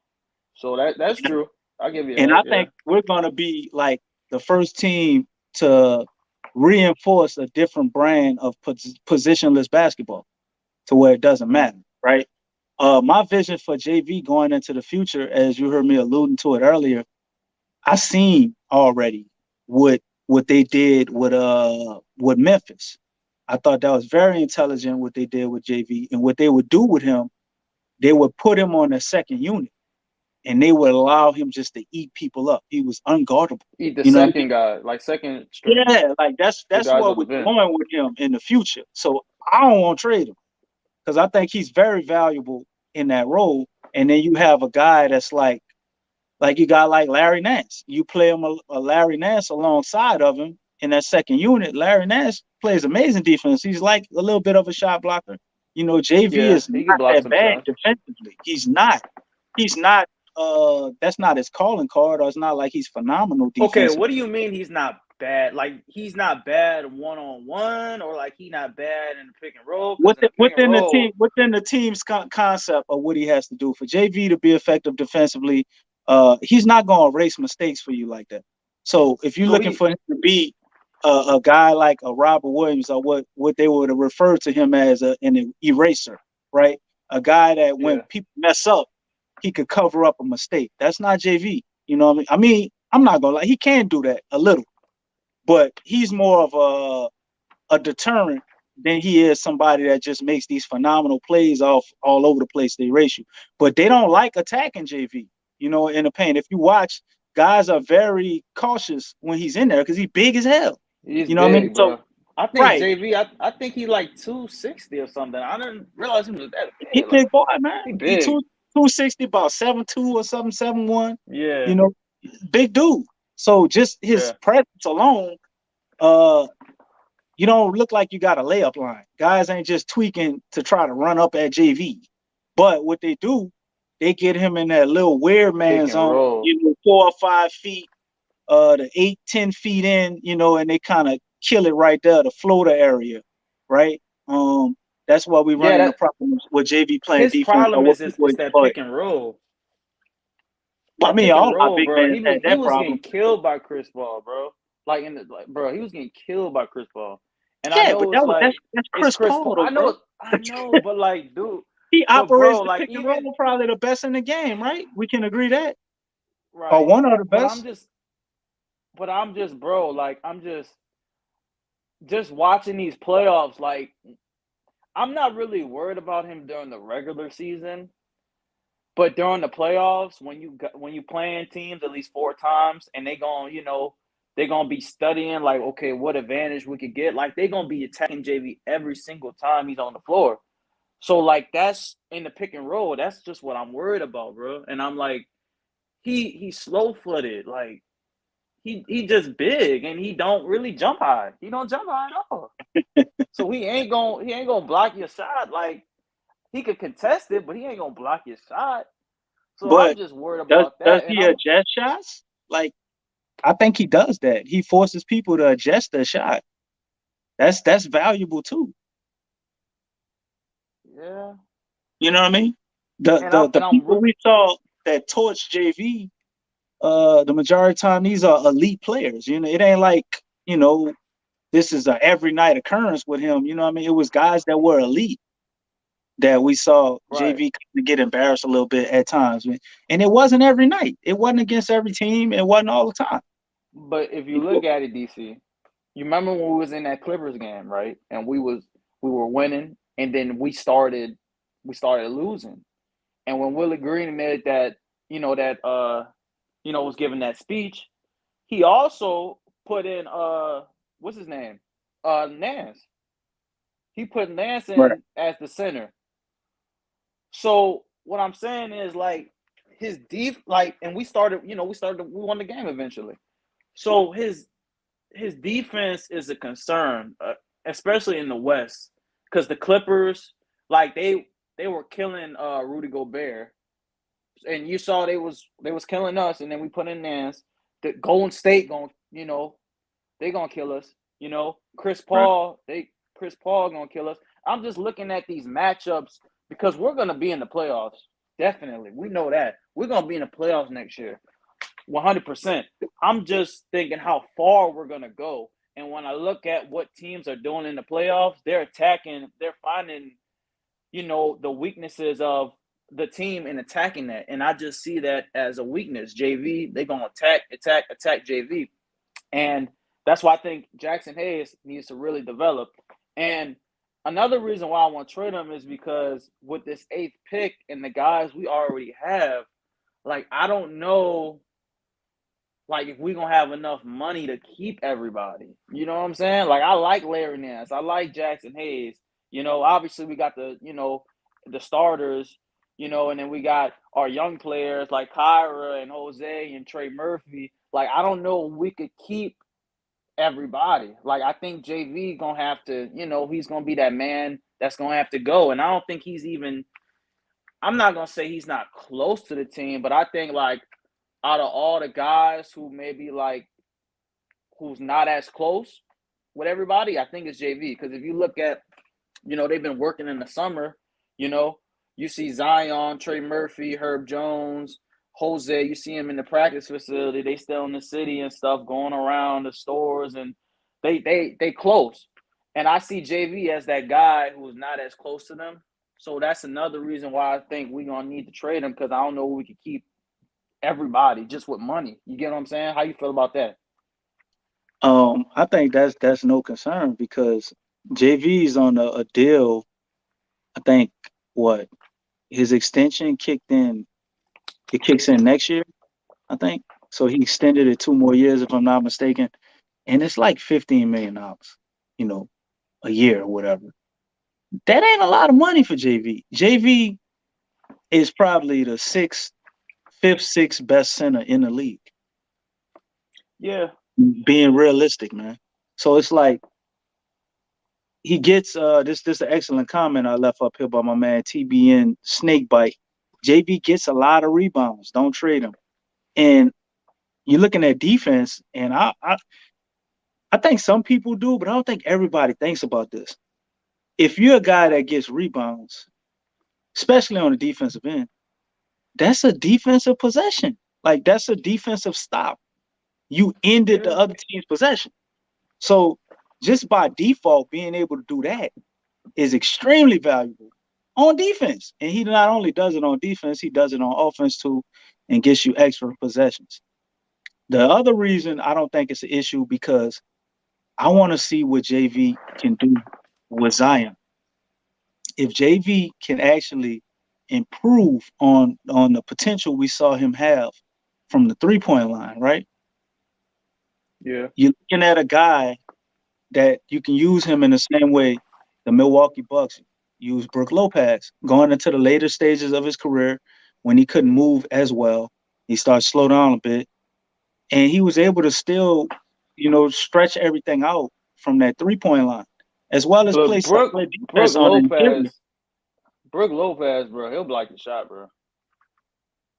So that's true. I give you And that. I think we're going to be like the first team to reinforce a different brand of positionless basketball to where it doesn't matter, right? My vision for JV going into the future, as you heard me alluding to it earlier, I seen already what they did with Memphis. I thought that was very intelligent what they did with JV, and what they would do with him, they would put him on a second unit, and they would allow him just to eat people up. He was unguardable. Eat the You know, second guy, like second string. yeah, like that's guys what on we're the bench. going with him in the future. So I don't want to trade him because I think he's very valuable in that role. And then you have a guy that's like you got like Larry Nance. You play him a Larry Nance alongside of him in that second unit. Larry Nance plays amazing defense. He's like a little bit of a shot blocker. You know, JV Yeah, is he can not block that some bad shots. defensively. He's not. That's not his calling card, or it's not like he's phenomenal defensively. Okay, what do you mean he's not bad? Like he's not bad 1-on-1, or like he's not bad in the pick and roll? Within the team's concept of what he has to do for JV to be effective defensively, he's not going to erase mistakes for you like that. So if you're looking for him to be a guy like a Robert Williams, or what they would refer to him as an eraser, right? A guy that when people mess up, he could cover up a mistake. That's not JV. You know what I mean? I'm not gonna lie, he can do that a little, but he's more of a deterrent than he is somebody that just makes these phenomenal plays all over the place to erase you. But they don't like attacking JV, you know, in the paint. If you watch, guys are very cautious when he's in there because he's big as hell. He's you know big, what I mean? bro. So I think right. JV, I think he's like 260 or something. I didn't realize he was that big. He big boy, man. He big. 260, about 7'2" or something, 7'1". Yeah. You know, big dude. So just his presence alone, you don't look like you got a layup line. Guys ain't just tweaking to try to run up at JV. But what they do, they get him in that little weird man zone, you know, 4 or 5 feet, to 8-10 feet in, you know, and they kind of kill it right there, the floater area, right? That's why we run into problems with JV playing his defense. Problem is it's that pick and roll. I mean, all our big bro, men had that was problem. getting killed by Chris Paul, bro. Bro, he was getting killed by Chris Paul. And yeah, I know but that's Chris Paul, though, I know, but like, dude, he operates the like, pick and roll probably the best in the game, right? We can agree that. Right. Or one of the best. I'm just, bro, like, I'm just watching these playoffs. Like, I'm not really worried about him during the regular season, but during the playoffs, when you playing teams at least 4 times, and they're gonna be studying like, okay, what advantage we could get. Like, they're gonna be attacking JV every single time he's on the floor. So like, that's in the pick and roll. That's just what I'm worried about, bro. And I'm like, he's slow footed, like. He just big, and he don't really jump high. He don't jump high at all. So he ain't gonna block your shot. Like, he could contest it, but he ain't gonna block your shot. So but I'm just worried about that. Does he adjust shots? Like, I think he does that. He forces people to adjust their shot. That's valuable too. Yeah. You know what I mean? And I'm The and I'm people re- we saw that torch JV, the majority of the time these are elite players. You know, it ain't like, this is a every night occurrence with him. You know what I mean? It was guys that were elite that we saw right. JV kind of get embarrassed a little bit at times. And it wasn't every night. It wasn't against every team. It wasn't all the time. But if you look at it, DC, you remember when we was in that Clippers game, right? And we were winning, and then we started losing. And when Willie Green made that, was giving that speech, he also put in what's his name? Nance. He put Nance Right. in as the center. So what I'm saying is like his deep and we won the game eventually. So his defense is a concern, especially in the West, because the Clippers, like they were killing Rudy Gobert, and you saw they was killing us, and then we put in Nance. The Golden State they gonna kill us. Right. Chris Paul gonna kill us. I'm just looking at these matchups because we're gonna be in the playoffs. Definitely, we know that we're gonna be in the playoffs next year. 100%. I'm just thinking how far we're going to go. And when I look at what teams are doing in the playoffs, they're finding, the weaknesses of the team and attacking that. And I just see that as a weakness. JV, they're going to attack JV. And that's why I think Jackson Hayes needs to really develop. And another reason why I want to trade him is because with this 8th pick and the guys we already have, I don't know if we're gonna have enough money to keep everybody. You know what I'm saying? I like Larry Nance. I like Jackson Hayes. Obviously we got the starters, and then we got our young players like Kyra and Jose and Trey Murphy. I don't know if we could keep everybody. I think JV gonna have to, he's gonna be that man that's gonna have to go. And I don't think I'm not gonna say he's not close to the team, but I think out of all the guys who maybe who's not as close with everybody, I think it's JV. Because if you look at, they've been working in the summer, you see Zion, Trey Murphy, Herb Jones, Jose, you see him in the practice facility. They still in the city and stuff, going around the stores, and they close. And I see JV as that guy who's not as close to them. So that's another reason why I think we're going to need to trade him, because I don't know if we could keep everybody just with money. You get what I'm saying? How you feel about that? I think that's no concern because JV's on a deal. I think what his extension kicked in. It kicks in next year, I think. So he extended it 2 more years, if I'm not mistaken, and it's like $15 million, a year or whatever. That ain't a lot of money for JV. JV is probably the fifth, sixth best center in the league. Yeah. Being realistic, man. So it's like he gets this is an excellent comment I left up here by my man TBN Snakebite. JV gets a lot of rebounds. Don't trade him. And you're looking at defense, and I think some people do, but I don't think everybody thinks about this. If you're a guy that gets rebounds, especially on the defensive end, that's a defensive possession. That's a defensive stop. You ended the other team's possession. So just by default, being able to do that is extremely valuable on defense. And he not only does it on defense, he does it on offense too, and gets you extra possessions. The other reason I don't think it's an issue because I want to see what JV can do with Zion. If JV can actually improve on the potential we saw him have from the 3-point line, right? Yeah. You're looking at a guy that you can use him in the same way the Milwaukee Bucks use Brook Lopez, going into the later stages of his career when he couldn't move as well. He started to slow down a bit, and he was able to still, stretch everything out from that 3-point line, as well as play solid defense on the interior. Brook Lopez, bro, he'll block the shot, bro.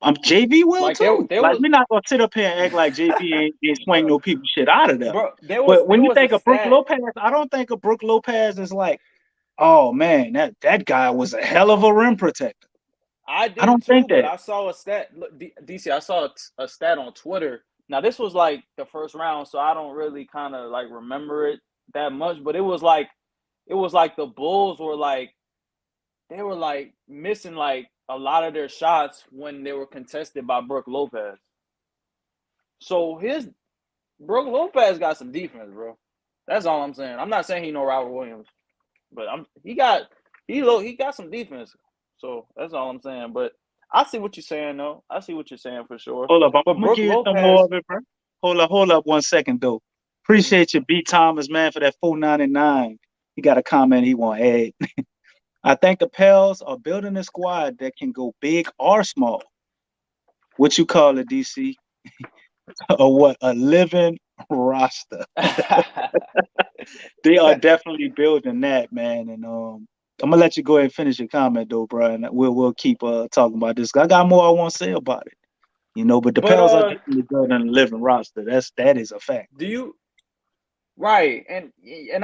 JV will too. We're not gonna sit up here and act like JV ain't swing no people shit out of there. Bro, But when you think of Brook Lopez, I don't think of Brook Lopez as like Oh man, that guy was a hell of a rim protector. I I did don't too, think but that. I saw a stat. Look, DC, I saw a stat on Twitter. Now this was like the first round, so I don't really kind of like remember it that much. But it was like the Bulls were like they were like missing like a lot of their shots when they were contested by Brook Lopez. So his Brook Lopez got some defense, bro. That's all I'm saying. I'm not saying he no Robert Williams, but he got some defense. So that's all I'm saying. But I see what you're saying, though. I see what you're saying for sure. Hold up, I'm But gonna Brook give you some more Lopez, of it, bro. Hold up 1 second though. Appreciate you, B. Thomas, man, for that 499. He got a comment he want to add. I think the Pels are building a squad that can go big or small. What you call it, DC? Or what? A living roster. They are definitely building that, man. And I'm gonna let you go ahead and finish your comment though, bro. And we'll keep talking about this. I got more I want to say about it. But the but Pels are definitely building a living roster. That is a fact. do you right? And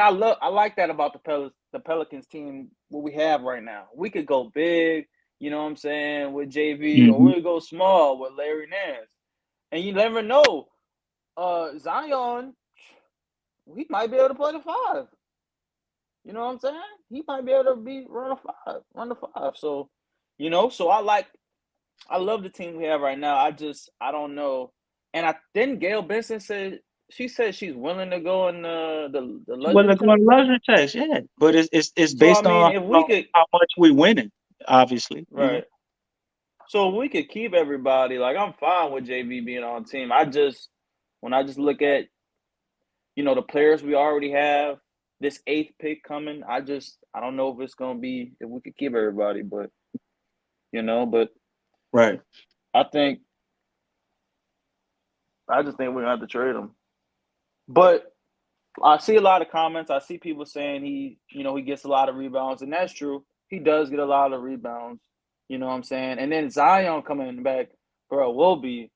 I like that about the Pelicans team. What we have right now, we could go big. You know what I'm saying with JV, or Hmm. we could go small with Larry Nance. And you never know. Zion, he might be able to play the five. You know what I'm saying? He might be able to run the five. So, so I love the team we have right now. I don't know. And I then Gail Benson said she said she's willing to go in the Well, luxury they're tax. going luxury tax, yeah. But it's So I based mean, on if we could, how much we winning, obviously. right? So if we could keep everybody, like I'm fine with JV being on the team. When I just look at the players we already have, this eighth pick coming, I don't know if it's gonna be if we could keep everybody, but Right. I think I just think we're gonna have to trade him. But I see a lot of comments. I see people saying he gets a lot of rebounds, and that's true. He does get a lot of rebounds. You know what I'm saying? And then Zion coming back, bro, will be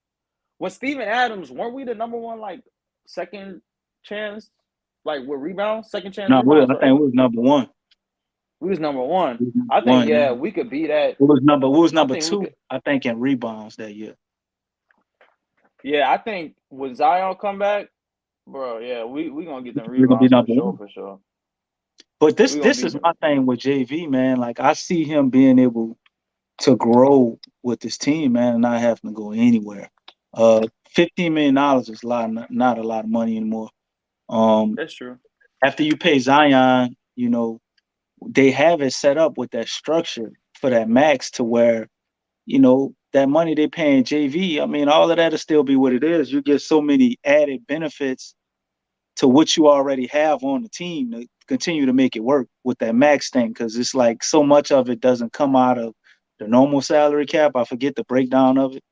when Steven Adams, weren't we the number one like second chance, like with rebounds, second chance No, rebounds, I right? think we was number one. We was number one. We was number I think one, yeah. yeah, we could be that. We was I number think we two, could. I think, in rebounds that year. Yeah, I think when Zion come back, bro, yeah, we gonna get them We're gonna be rebounds for number sure, one. for sure. But We gonna this be is my thing with JV, man. Like I see him being able to grow with this team, man, and not having to go anywhere. $15 million is not a lot of money anymore. Um, that's true. After you pay Zion, they have it set up with that structure for that max to where, that money they paying JV. I mean, all of that'll still be what it is. You get so many added benefits to what you already have on the team to continue to make it work with that max thing, because it's like so much of it doesn't come out of the normal salary cap. I forget the breakdown of it.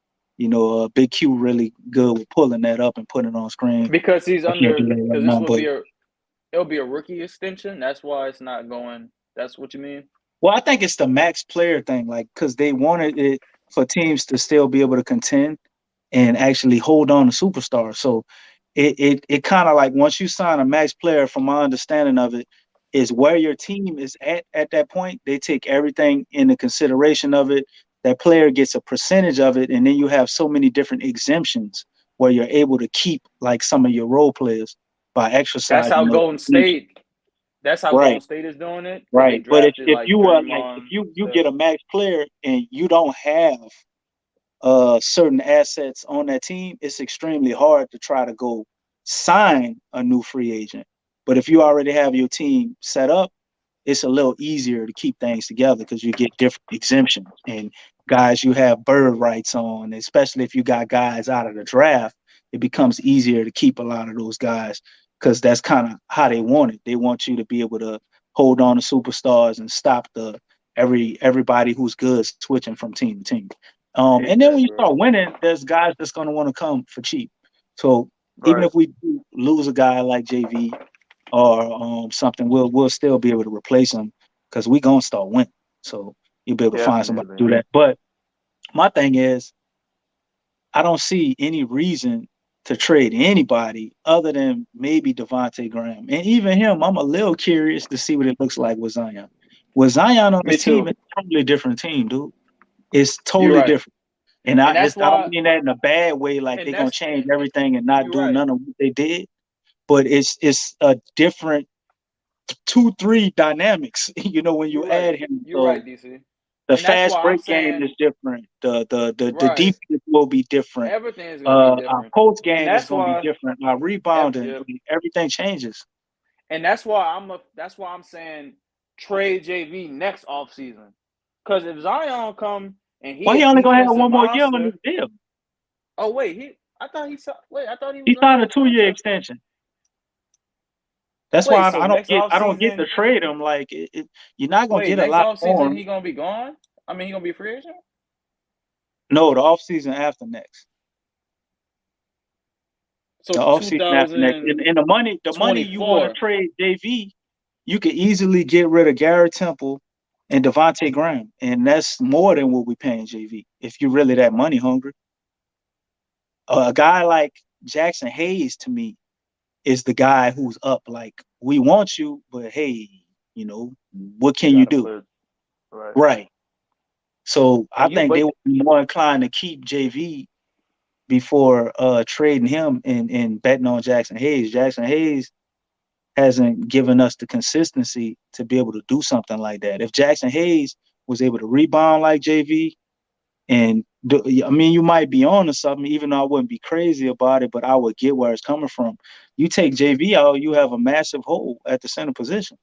Big Q really good with pulling that up and putting it on screen. Because he's I can't under do that right because now, but it'll be a rookie extension. That's why it's not going. That's what you mean? well, I think it's the max player thing, like because they wanted it for teams to still be able to contend and actually hold on to superstars. So it kind of like once you sign a max player, from my understanding of it, is where your team is at that point. They take everything into consideration of it. That player gets a percentage of it, and then you have so many different exemptions where you're able to keep like some of your role players by That's exercising how those Golden exemptions. State. That's how Right. Golden State is doing it because they Right. But drafted if like you like if Draymond you stuff. get a max player and you don't have certain assets on that team, it's extremely hard to try to go sign a new free agent. But if you already have your team set up, it's a little easier to keep things together because you get different exemptions and guys you have bird rights on, especially if you got guys out of the draft, it becomes easier to keep a lot of those guys because that's kind of how they want it. They want you to be able to hold on to superstars and stop everybody who's good switching from team to team. And then when you Exactly right. start winning, there's guys that's going to want to come for cheap. So even Right. if we do lose a guy like JV or something, we'll still be able to replace him because we gonna start winning. So you'll be able to find somebody to Definitely. do that. But my thing is, I don't see any reason. to trade anybody other than maybe Devontae Graham. And even him, I'm a little curious to see what it looks like with Zion. With Zion on Me this team, too. it's a totally different team, dude. It's You're totally right, different. And and that's I don't why. mean that in a bad way, like And they're gonna that's change everything and not you're do right. none of what they did. But it's a different 2-3 dynamics, when you You're right. add him. You're So right, DC. the And that's fast why I'm break game saying is different. The right. defense will be different. Everything is gonna be Our different, post and game is that's gonna be why. different. Our rebounding, Yep. everything changes. And that's why I'm saying trade JV next offseason. Because if Zion come and Why he a he only gonna have defensive one more year on monster. his deal? Oh wait, I thought he He was under signed a a 2-year contract. extension. That's Wait, why so next I don't get to offseason, trade him. Like you're not gonna get a next lot for offseason him. he gonna be gone? I mean he gonna be a free agent? No, the offseason after next. So The offseason after next. And the money you want to 2024. trade JV, you could easily get rid of Garrett Temple and Devontae Graham. And that's more than what we paying JV if you're really that money hungry. A guy like Jackson Hayes to me is the guy who's up. Like, we want you, but hey, what You can you gotta do? put right. Right. So I And you think they but would be more inclined to keep JV before trading him and betting on Jackson Hayes. Jackson Hayes hasn't given us the consistency to be able to do something like that. If Jackson Hayes was able to rebound like JV, and I mean, you might be on to something, even though I wouldn't be crazy about it, but I would get where it's coming from. You take JV out, you have a massive hole at the center position,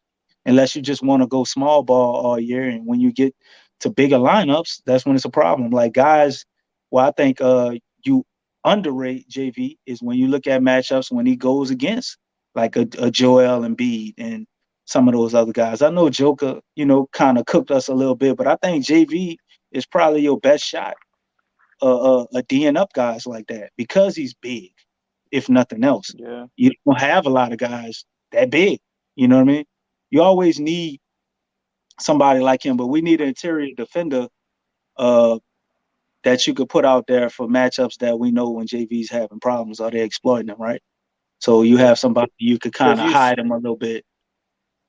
unless you just want to go small ball all year. And when you get to bigger lineups, that's when it's a problem. Like guys, well, I think you underrate JV is when you look at matchups when he goes against like a Joel Embiid and some of those other guys. I know Joker, kind of cooked us a little bit, but I think JV is probably your best shot D'ing up guys like that because he's big, if nothing else. yeah. You don't have a lot of guys that big. You know what I mean? You always need somebody like him, but we need an interior defender uh, that you could put out there for matchups that we know when JV's having problems or they're exploiting them, right? So you Yeah. have somebody you could kind Cause of you hide him a little bit.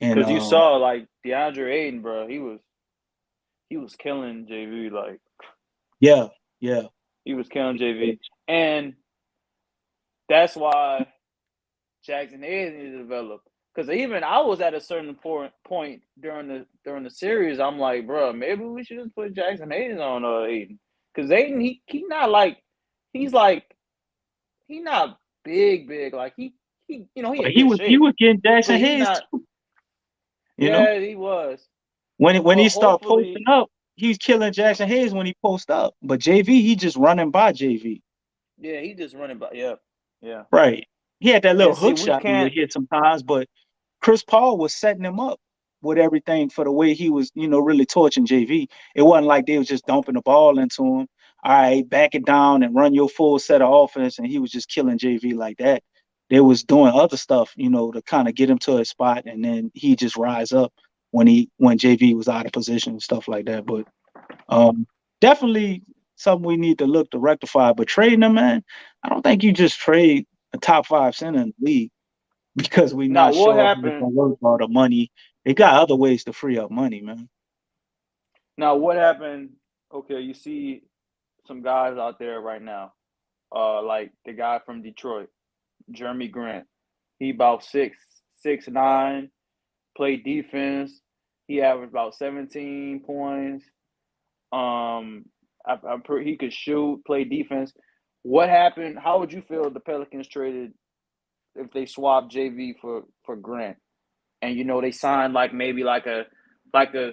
And cause you saw like DeAndre Ayton, bro, he was killing JV, like yeah, yeah. he was killing JV. And that's why Jackson Hayes needed to develop. Because even I was at a certain point during the series, I'm like, bro, maybe we should just put Jackson Hayes on Aiden. Because Aiden, he not like he not big. Like he But in he good was shape. getting But Jackson he Hayes not too, you know. yeah, he was. When he But start posting hopefully, up, he's killing Jackson Hayes when he posts up. But JV, he just running by JV. yeah, he just running by yeah. Yeah. Right. He had that little And see, hook we shot he would can't hit sometimes, but Chris Paul was setting him up with everything for the way he was, really torching JV. It wasn't like they was just dumping the ball into him. All right, back it down and run your full set of offense, and he was just killing JV like that. They was doing other stuff, to kind of get him to his spot, and then he just rise up when JV was out of position and stuff like that. But definitely something we need to look to rectify. But trading them, man, I don't think you just trade a top 5 center in the league because we now not what sure if it's happened gonna work or the money. They got other ways to free up money, man. now what happened okay, you see some guys out there right now. Like the guy from Detroit, Jeremy Grant. He about 6'9", played defense. He averaged about 17 points. He could shoot, play defense. What happened? How would you feel if the Pelicans traded if they swapped JV for Grant? And they signed like maybe like a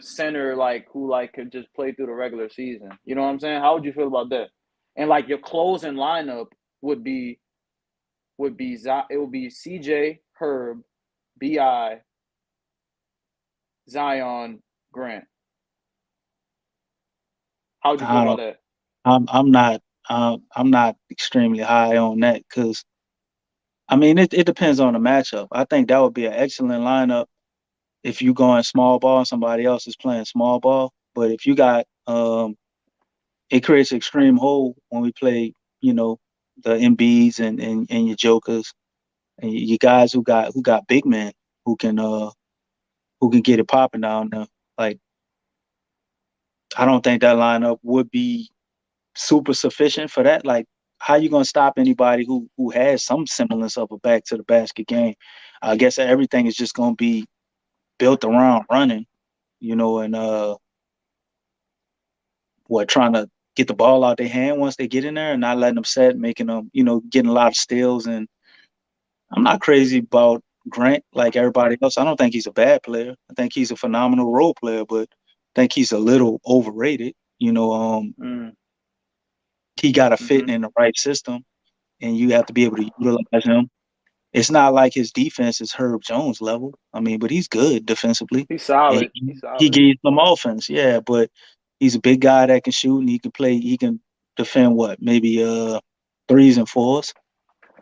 center like who like could just play through the regular season. You know what I'm saying? How would you feel about that? And like your closing lineup would be it would be CJ, Herb, Bi, Zion, Grant. How would you feel I about don't. that? I'm not extremely high on that because I mean it depends on the matchup. I think that would be an excellent lineup if you going small ball and somebody else is playing small ball. But if you got it creates extreme hole when we play, you know, the Embiids and your Jokers and you guys who got big men who can get it popping down there. Like I don't think that lineup would be super sufficient for that. Like how you gonna stop anybody who has some semblance of a back to the basket game? I guess everything is just gonna be built around running, and trying to get the ball out their hand once they get in there and not letting them set, making them, getting a lot of steals. And I'm not crazy about Grant like everybody else. I don't think he's a bad player. I think he's a phenomenal role player, but I think he's a little overrated. He got to fit in the right system, and you have to be able to utilize him. It's not like his defense is Herb Jones level. I mean, but he's good defensively. He's solid. He gives some offense, yeah, but he's a big guy that can shoot and he can play. He can defend maybe 3s and 4s.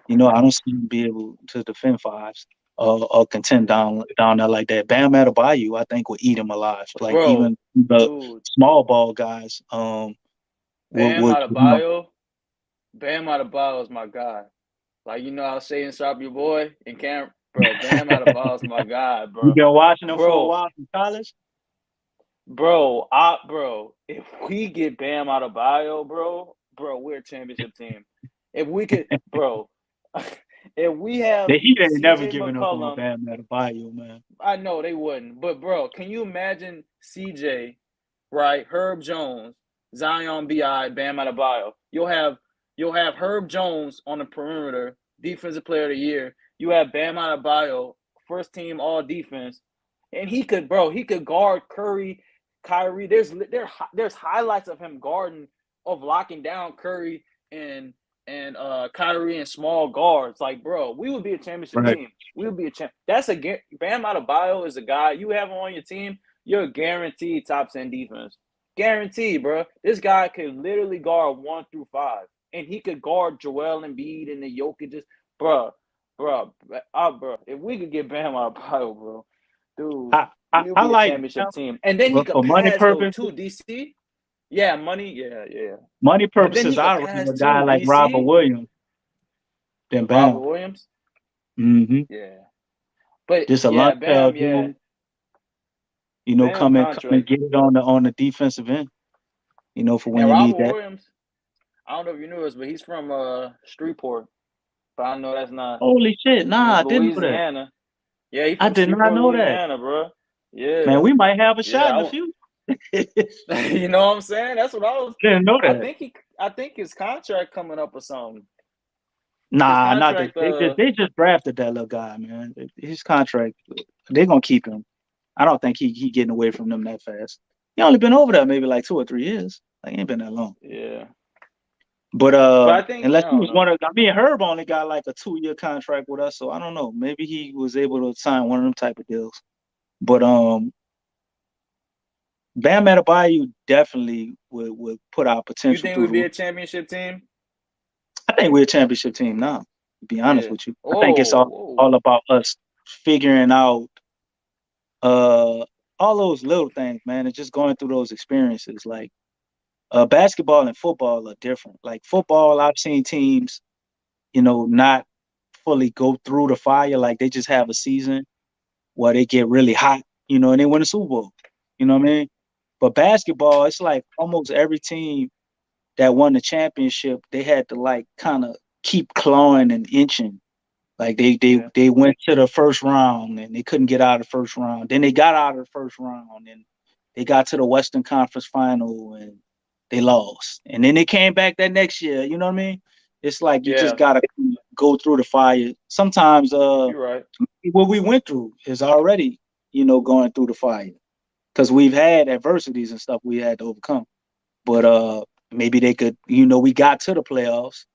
I don't see him be able to defend 5s or contend down there like that. Bam Adebayo, I think, will eat him alive. Like even the small ball guys. Bam Adebayo is my guy. Like I was saying, stop your boy in camp, bro. Bam Adebayo is my guy, bro. You been watching him for a while in college, bro. If we get Bam Adebayo, bro, we're a championship team. If we could, bro. If we have the Heat ain't never given up on Bam Adebayo, man. I know they wouldn't, but bro, can you imagine CJ, right? Herb Jones, Zion Bi, Bam Adebayo. You'll have Herb Jones on the perimeter, defensive player of the year. You have Bam Adebayo, first team all defense, and he could guard Curry, Kyrie. There's highlights of him locking down Curry and Kyrie and small guards. Like, bro, we would be a championship team. We would be a champ. Bam Adebayo is a guy you have on your team. You're guaranteed top 10 defense. Guaranteed, bro. This guy could literally guard 1 through 5, and he could guard Joel Embiid and the Jokic. Bro. If we could get Bam Adebayo, bro, dude, we'll be a championship team. And then he could pass those to DC. Yeah, money. Yeah. Money purposes, I would have a guy like Robert Williams. Then Bam. Robert Williams. Mm-hmm. Yeah, but just a lot of dude. Come and get it on the defensive end. For when you need that. Williams, I don't know if you knew this, but he's from Shreveport. But I know that's not. Holy shit! Nah, I didn't know that. Yeah, he's from I did not know that, bro. Yeah, man, we might have a shot in the future. You know what I'm saying? That's what I was. Didn't know that. I think his contract coming up or something. Nah, not that. They just drafted that little guy, man. His contract, they're gonna keep him. I don't think he getting away from them that fast. He only been over there maybe like 2 or 3 years. Like ain't been that long. Yeah. But I think unless he was one of, me and Herb only got like a 2-year contract with us, so I don't know. Maybe he was able to sign one of them type of deals. But Bam Adebayo definitely would put our potential. You think we'd be a championship team? I think we're a championship team now, to be honest with you. I think it's all about us figuring out all those little things, man, and just going through those experiences. Like basketball and football are different. Like football, I've seen teams, not fully go through the fire. Like they just have a season where they get really hot, and they win a Super Bowl. You know what I mean? But basketball, it's like almost every team that won the championship, they had to like kind of keep clawing and inching. Like they went to the first round and they couldn't get out of the first round. Then they got out of the first round and they got to the Western Conference Final and they lost. And then they came back that next year. You know what I mean? It's like you just gotta go through the fire. Sometimes you're right. What we went through is already, going through the fire. Because we've had adversities and stuff we had to overcome. But maybe they could, we got to the playoffs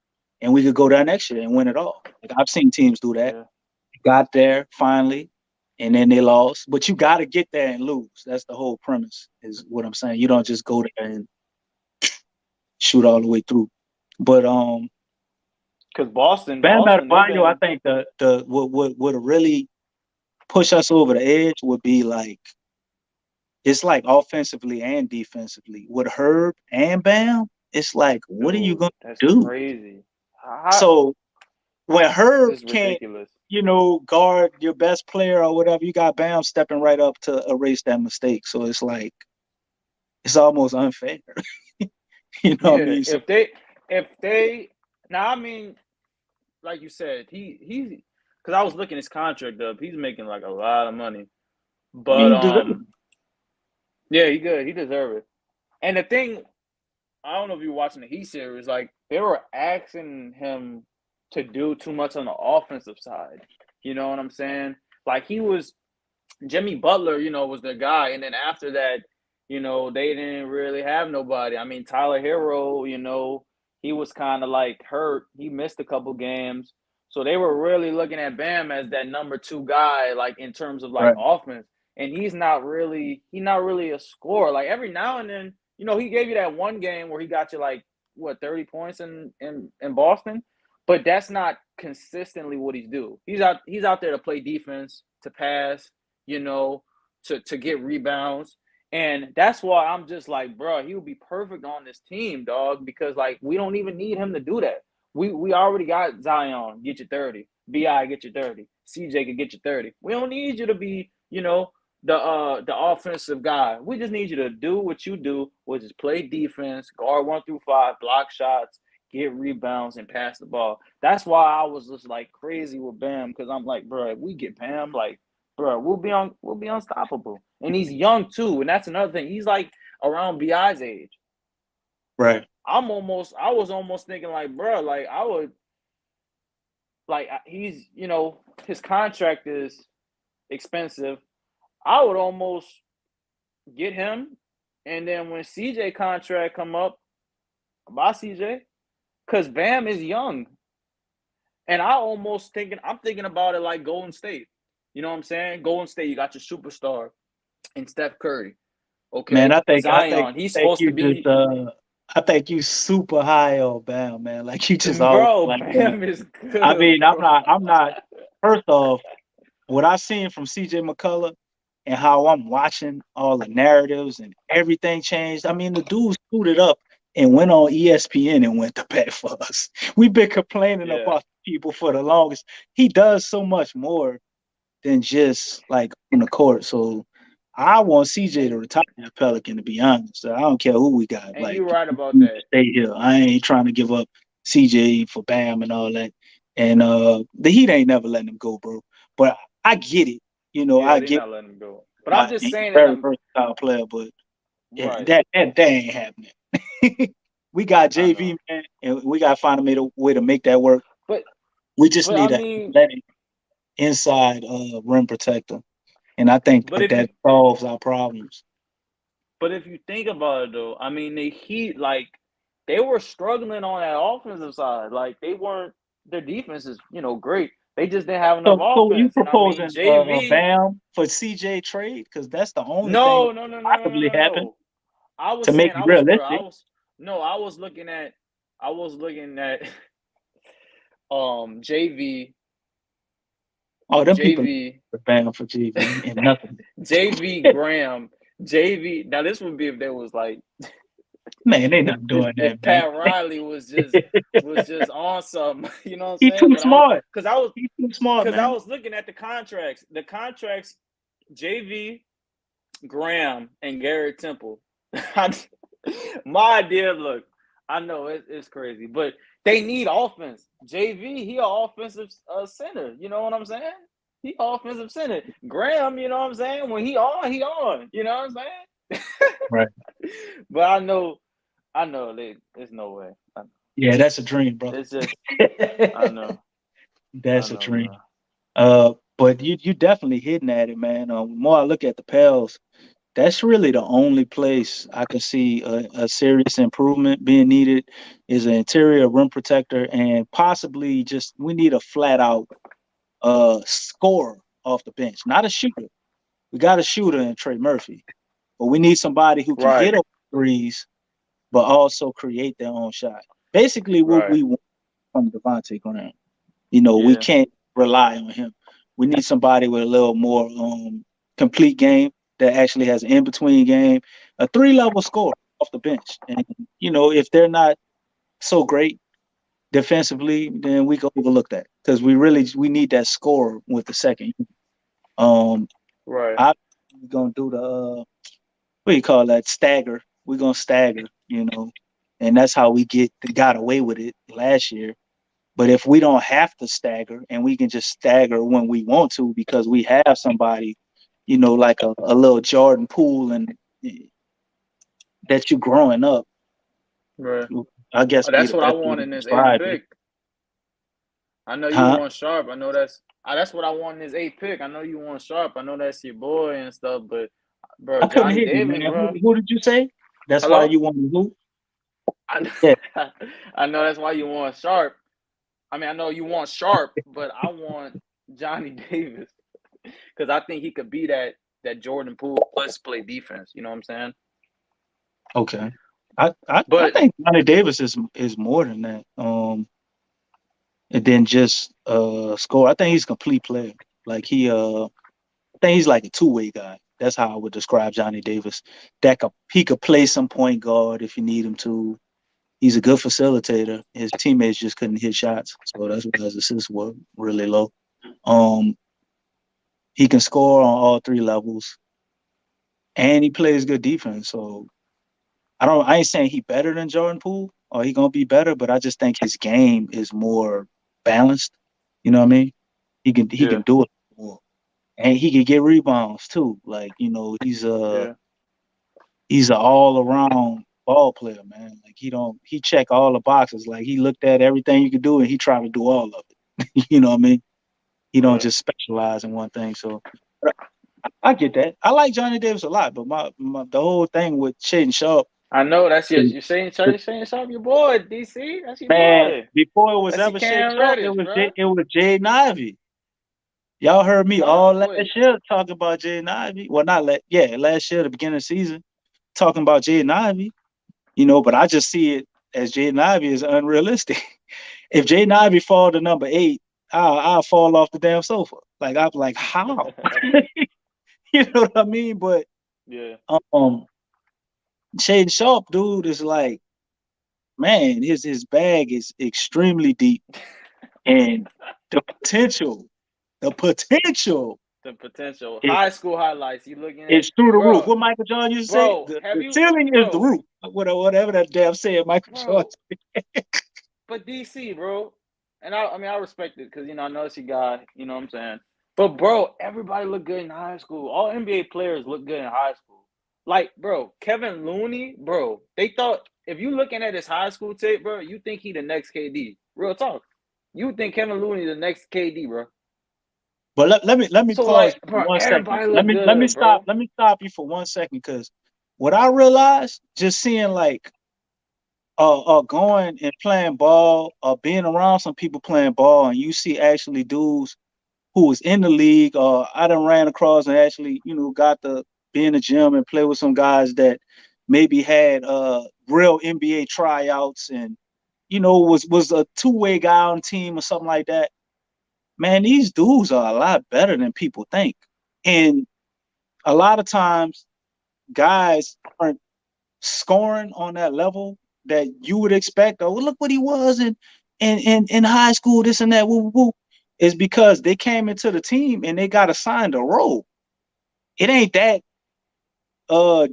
and we could go there next year and win it all. Like I've seen teams do that. Yeah. Got there finally, and then they lost. But you got to get there and lose. That's the whole premise, is what I'm saying. You don't just go there and shoot all the way through. But because Boston, Bam Adebayo, I think the would really push us over the edge would be like, it's like offensively and defensively. With Herb and Bam, it's like, what are you going to do? That's crazy. So when Herb This is can't, ridiculous. guard your best player or whatever, you got Bam stepping right up to erase that mistake. So it's like it's almost unfair. You know what I Yeah, mean? So if they now, I mean, like you said, he's because I was looking his contract up. He's making like a lot of money, I mean, but he deserves it. yeah, he good. He deserves it. And the thing, I don't know if you're watching the Heat series, like they were asking him to do too much on the offensive side. You know what I'm saying? Like he was Jimmy Butler, was the guy, and then after that, they didn't really have nobody. I mean, Tyler Hero, he was kind of like hurt. He missed a couple games. So they were really looking at Bam as that number 2 guy, like in terms of like Right. offense. And he's not really a scorer. Like every now and then, he gave you that one game where he got you like 30 points in Boston, but that's not consistently what he's do. He's out there to play defense, to pass, to get rebounds. And that's why I'm just like, bro, he would be perfect on this team, dog, because like we don't even need him to do that. We already got Zion, get you 30. BI get you 30. CJ could get you 30. We don't need you to be, the offensive guy. We just need you to do what you do, which is play defense, guard 1 through 5, block shots, get rebounds, and pass the ball. That's why I was just like crazy with Bam, because I'm like, bro, if we get Bam, like, bro, we'll be unstoppable. And he's young too, and that's another thing. He's like around BI's age. Right. I was almost thinking like, bro, like I would, like he's, his contract is expensive. I would almost get him, and then when CJ contract come up, buy CJ, because Bam is young, and I'm thinking about it like Golden State. You know what I'm saying? Golden State, you got your superstar and Steph Curry. Okay, Man, Zion, he's supposed to be. I think you super high on Bam, man. Like you just always Bro, like that. Bam is good. I mean, bro. I'm not. First off, what I seen from CJ McCullough and how I'm watching all the narratives and everything changed. I mean, the dude suited up and went on ESPN and went to bat for us. We've been complaining about people for the longest. He does so much more than just like on the court. So I want CJ to retire at Pelican, to be honest. I don't care who we got. And like you're right about that. Stay here. I ain't trying to give up CJ for Bam and all that. And the Heat ain't never letting him go, bro. But I get it. I get not letting him go. But I'm just saying very versatile player, but right. that ain't happening. We got JV, man, and we gotta find a way to make that work. But we just need an athletic inside rim protector. And I think that solves our problems. But if you think about it, though, I mean, the Heat, like, they were struggling on that offensive side. Like, their defense is, great. They just didn't have enough offense. So you proposing JV, Bam for CJ trade? Because that's the only thing that possibly happen. I was to saying, make it realistic. I was looking at JV. Oh, them JV, people are Bam for JV and nothing. JV Graham. JV. Now this would be if there was like, man, they not doing that. If Pat Riley was just on something, you know what I'm saying? He's too smart. Because I was too smart. Because I was looking at the contracts. The contracts, JV, Graham, and Garrett Temple. My idea. Look, I know it's crazy, but they need offense. JV, he an offensive center. You know what I'm saying? He offensive center. Graham, you know what I'm saying? When he on. You know what I'm saying? Right. But I know there's no way. Yeah, that's a dream, bro. It's just I know. That's a dream. Bro. But you definitely hitting at it, man. The more I look at the Pels, that's really the only place I can see a serious improvement being needed is an interior rim protector, and possibly just we need a flat out scorer off the bench, not a shooter. We got a shooter in Trey Murphy, but we need somebody who can hit threes, but also create their own shot. Basically, what we want from Devontae Graham. We can't rely on him. We need somebody with a little more complete game that actually has an in-between game, a 3-level score off the bench. And, if they're not so great, defensively, then we can overlook that because we need that scorer with the second. Right. I we're gonna do the what do you call that, stagger. We're gonna stagger, and that's how we got away with it last year. But if we don't have to stagger and we can just stagger when we want to because we have somebody, like a little Jordan Poole and that you growing up, Right. I guess Oh, be that's the what I best way want to in this eighth describe it. pick. I know you Huh? want Sharp. I know that's what I want in this eighth pick. I know you want Sharp. I know that's your boy and stuff. But bro, I couldn't Johnny hear you, Davis, man. Who, bro. who did you say? That's why Hello. you want who? I know, Yeah. I know that's why you want Sharp. I mean, I know you want Sharp, but I want Johnny Davis because I think he could be that Jordan Poole plus play defense. You know what I'm saying? Okay. I But think Johnny Davis is more than that. And then just score. I think he's a complete player. Like I think he's like a two-way guy. That's how I would describe Johnny Davis. He could play some point guard if you need him to. He's a good facilitator. His teammates just couldn't hit shots, so that's why his assists were really low. Um, he can score on all three levels, and he plays good defense. So I ain't saying he better than Jordan Poole or he gonna be better, but I just think his game is more balanced. You know what I mean? He can yeah, do it more, and he can get rebounds too. Like yeah, he's an all around ball player, man. Like he check all the boxes. Like he looked at everything you could do and he tried to do all of it. You know what I mean? He don't right. just specialize in one thing. So but I get that. I like Johnny Davis a lot, but the whole thing with Shaden Sharp I know that's is you're saying Sharp, your boy, DC. That's your man, boy. before it was That's your ever Shaden Cam Sharp, Reddish, bro. It was Jaden Ivey. Y'all heard me Huh? all last Wait. year talking about Jaden Ivey. Well, not last year, the beginning of the season, talking about Jaden Ivey. But I just see it as Jaden Ivey is unrealistic. If Jaden Ivey fall to number 8, I'll fall off the damn sofa. Like I'm like, how? You know what I mean? But Yeah. um, Shaden Sharp, dude, is like, man, his bag is extremely deep, and the potential, the potential The potential. is High school highlights. You looking at is through the roof. bro, What Michael Jordan used to say? bro, have The you ceiling is the bro, roof. Whatever that damn saying Michael Jordan. bro, but DC, bro. And I mean I respect it because I know it's your guy, you know what I'm saying? But bro, everybody look good in high school. All NBA players look good in high school. Like, bro, Kevin Looney, bro, they thought if you looking at his high school tape, bro, you think he the next KD. Real talk. You think Kevin Looney the next KD, bro. But let me So pause like, for bro, 1 second. everybody Let look me let me good, stop. bro. Let me stop you for 1 second because what I realized just seeing like going and playing ball or being around some people playing ball and you see actually dudes who was in the league or I done ran across and actually got to be in the gym and play with some guys that maybe had real NBA tryouts and was a two-way guy on the team or something like that. Man, these dudes are a lot better than people think. And a lot of times, guys aren't scoring on that level that you would expect. Oh, look what he was in high school, this and that, woo, woo, woo. Is because they came into the team and they got assigned a role. It ain't that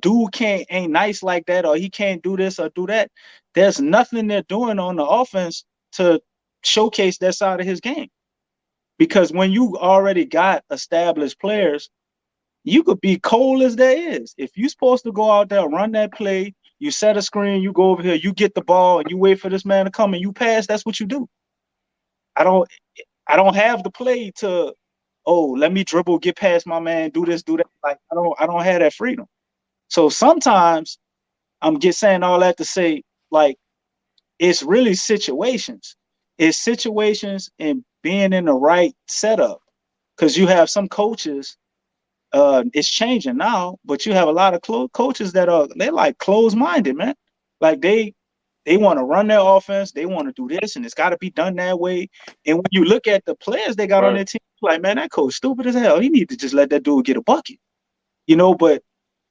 dude ain't nice like that or he can't do this or do that. There's nothing they're doing on the offense to showcase that side of his game. Because when you already got established players, you could be cold as there is. If you're supposed to go out there, run that play, you set a screen, you go over here, you get the ball, and you wait for this man to come and you pass, that's what you do. I don't have the play to, let me dribble, get past my man, do this, do that. Like I don't have that freedom. So sometimes I'm just saying all that to say, like, it's really situations. It's situations and being in the right setup. Because you have some coaches, it's changing now, but you have a lot of coaches that they're like closed-minded, man. Like they want to run their offense, they want to do this, and it's got to be done that way. And when you look at the players they got on Right. their team, like, man, that coach stupid as hell. He need to just let that dude get a bucket, but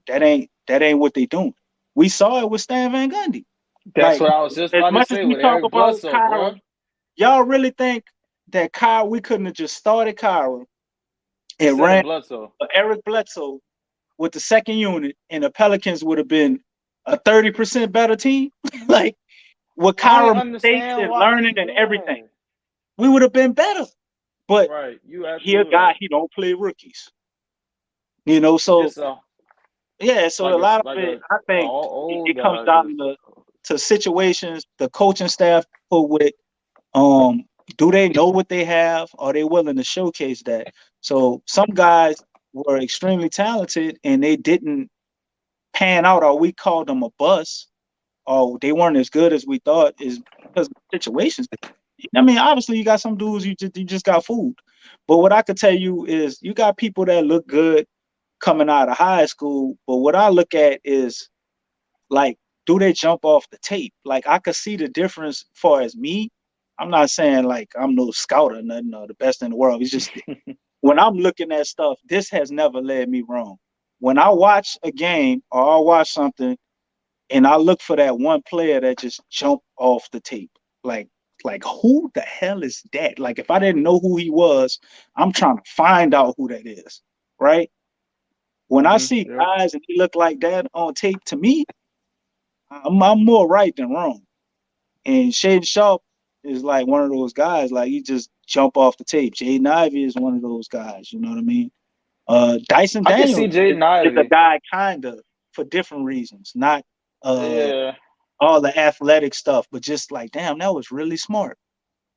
that ain't what they doing. We saw it with Stan Van Gundy. That's Like what I was just as about to much as say we with talk Eric about Bledsoe, bro. Kyrie, y'all really think that we couldn't have just started Kyra and Instead ran of Bledsoe. Eric Bledsoe with the second unit, and the Pelicans would have been a 30% better team? Like, with I Kyra don't mistakes understand and why they learning didn't and do everything, that. we would have been better. But Right, you he a absolutely guy, right. he don't play rookies. You know, so Just yeah, so a lot of it, I think all it, old it comes guy. down Just to situations the coaching staff put with do they know what they have? Are they willing to showcase that? So some guys were extremely talented and they didn't pan out, or we called them a bust, or they weren't as good as we thought, is because of situations. I mean, obviously you got some dudes you just got fooled. But what I could tell you is you got people that look good coming out of high school. But what I look at is, like, do they jump off the tape? Like, I could see the difference far as me. I'm not saying like I'm no scout or nothing or the best in the world. It's just when I'm looking at stuff, this has never led me wrong. When I watch a game or I watch something and I look for that one player that just jumped off the tape, like who the hell is that? Like, if I didn't know who he was, I'm trying to find out who that is, right? When I see yeah. guys and he look like that on tape, to me, I'm more right than wrong. And Shaden Sharp is like one of those guys, like he just jump off the tape. Jaden Ivey is one of those guys, you know what I mean? Dyson I can Daniels see Jaden is a Ivey. guy kind of for different reasons, not Yeah, all the athletic stuff, but just like, damn, that was really smart.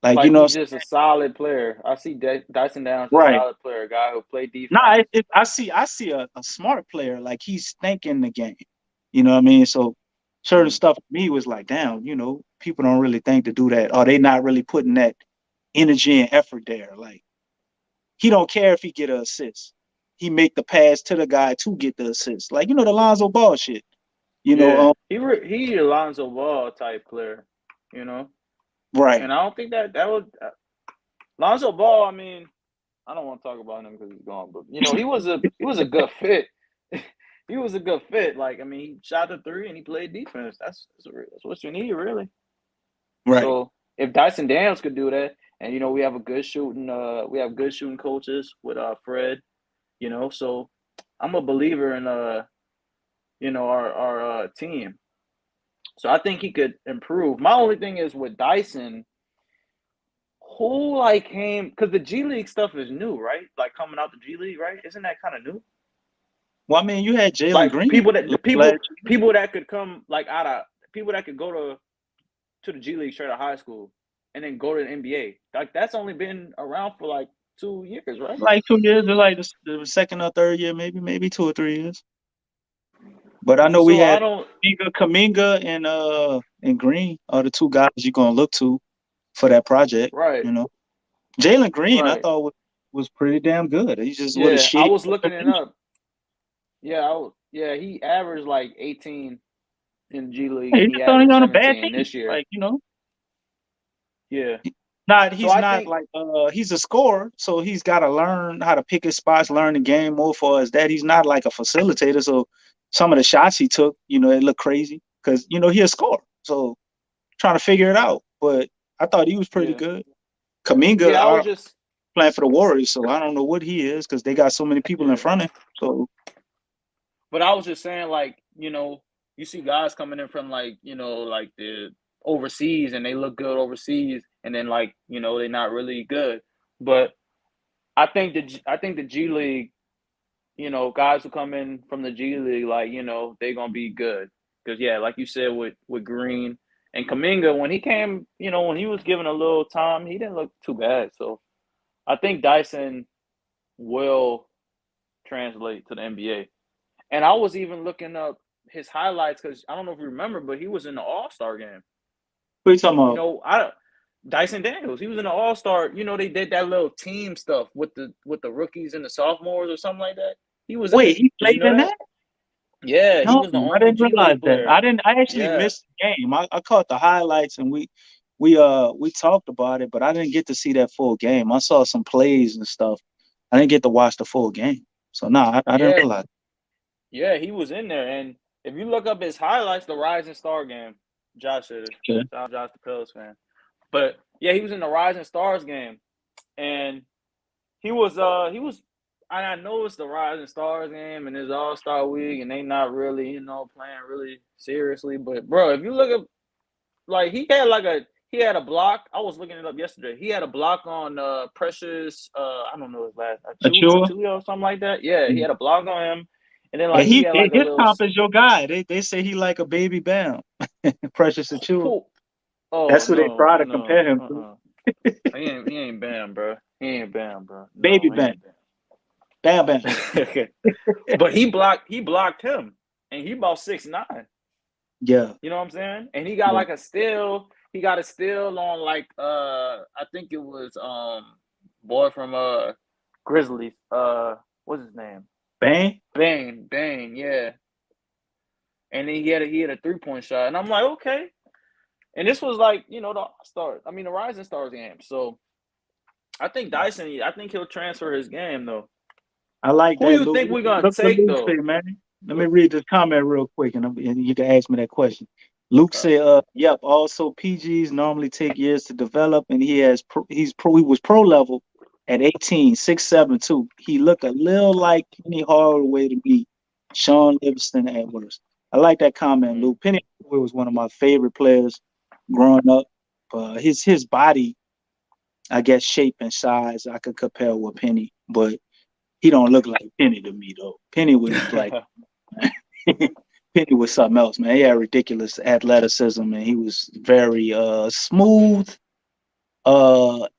Like, you like know he's what just a solid player. I see Dyson Downs I'm a saying? Right. solid player, a guy who play Nah, defense. I see a smart player, like he's thinking the game. You know what I mean? So certain Mm. stuff to me was like, damn, people don't really think to do that. Or they not really putting that energy and effort there. Like, he don't care if he get an assist. He make the pass to the guy to get the assist. Like, the Lonzo Ball shit. You know, Yeah, he Alonzo Ball type player, you know. right. And I don't think that was Lonzo Ball. I mean, I don't want to talk about him because he's gone, but he was a good fit. He was a good fit. Like, I mean, he shot the three and he played defense. That's what you need, really. Right. So if Dyson Daniels could do that, and we have good shooting coaches with Fred, so I'm a believer in our team. So I think he could improve. My only thing is with Dyson, who like came, because the G League stuff is new, right? Like coming out the G League, right? Isn't that kind of new? Well, I mean, you had Jalen Like Green people that the last year. people that could come like out of people that could go to the G League straight out of high school and then go to the NBA. Like that's only been around for like 2 years, right? Like 2 years, or like the second or third year, maybe 2 or 3 years. But I know we So I had don't Kaminga and Green are the two guys you're gonna look to for that project. right, Jalen Green, I right. thought was pretty damn good. He's just with a Yeah, I shitty was looking it presentation. up. Yeah, he averaged like 18 in G League He's and he just only averaged on a bad 17 team. this year. Like, Yeah. So he's I not think like he's a scorer, so he's got to learn how to pick his spots, learn the game more for us. That he's not like a facilitator. So some of the shots he took, it looked crazy because he a scorer. So trying to figure it out. But I thought he was pretty yeah. good. Kaminga Yeah, I was are just playing for the Warriors, so I don't know what he is because they got so many people in yeah. front of him. So But I was just saying, like, you see guys coming in from like, like the overseas and they look good overseas, and then like, they're not really good. But I think the G League, guys who come in from the G League, like, they're gonna be good. Because yeah, like you said with Green and Kaminga, when he came, when he was given a little time, he didn't look too bad. So I think Dyson will translate to the NBA. And I was even looking up his highlights because I don't know if you remember, but he was in the All-Star game. what you talking about? I don't. Dyson Daniels, he was in the All-Star. They did that little team stuff with the rookies and the sophomores or something like that. He was in Wait, it. he Did you played know in that? that? Yeah, he No, was the I only didn't G realize League that. player. I actually Yeah, missed the game. I caught the highlights and we talked about it, but I didn't get to see that full game. I saw some plays and stuff. I didn't get to watch the full game. So no, I didn't yeah, realize. yeah. He was in there, and if you look up his highlights, the Rising Star game, Josh said it. Okay. Shout out Josh, the Pelicans fan. But Yeah, he was in the Rising Stars game, and he was. And I know it's the Rising Stars game and it's All-Star Week, and they not really, playing really seriously. But bro, if you look at like he had a block. I was looking it up yesterday. He had a block on Precious. I don't know his last Achua. Achulia or something like that. Yeah, he Yeah. had a block on him, and then And like he had like a his little. comp is your guy. They say he like a baby Bam. Precious Achua. Who? Oh That's who they try to no. compare him to. He ain't Bam, bro. He ain't Bam, bro. Baby No, he Bam. ain't Bam. Bam Bam. But he blocked him, and he about 6'9". Yeah. You know what I'm saying? And he got Yeah. like a steal. He got a steal on like I think it was boy from Grizzlies. What's his name? Bang. Bane, yeah. And then he had a 3-point shot, and I'm like, okay. And this was like the Rising Stars game. So I think Dyson. I think he'll transfer his game though. I like Who that, you Luke. think we're gonna Look what take Luke say, though? man. Let me read this comment real quick, and you can ask me that question. Luke said, "Yep. Also, PGs normally take years to develop, and he was pro level at 18, 6'7" too. He looked a little like Penny Hardaway to me, Sean Livingston at worst." I like that comment, Luke. Penny Hardaway was one of my favorite players growing up. His body, I guess, shape and size, I could compare with Penny, but he don't look like Penny to me though. Penny was like Penny was something else, man. He had ridiculous athleticism and he was very smooth.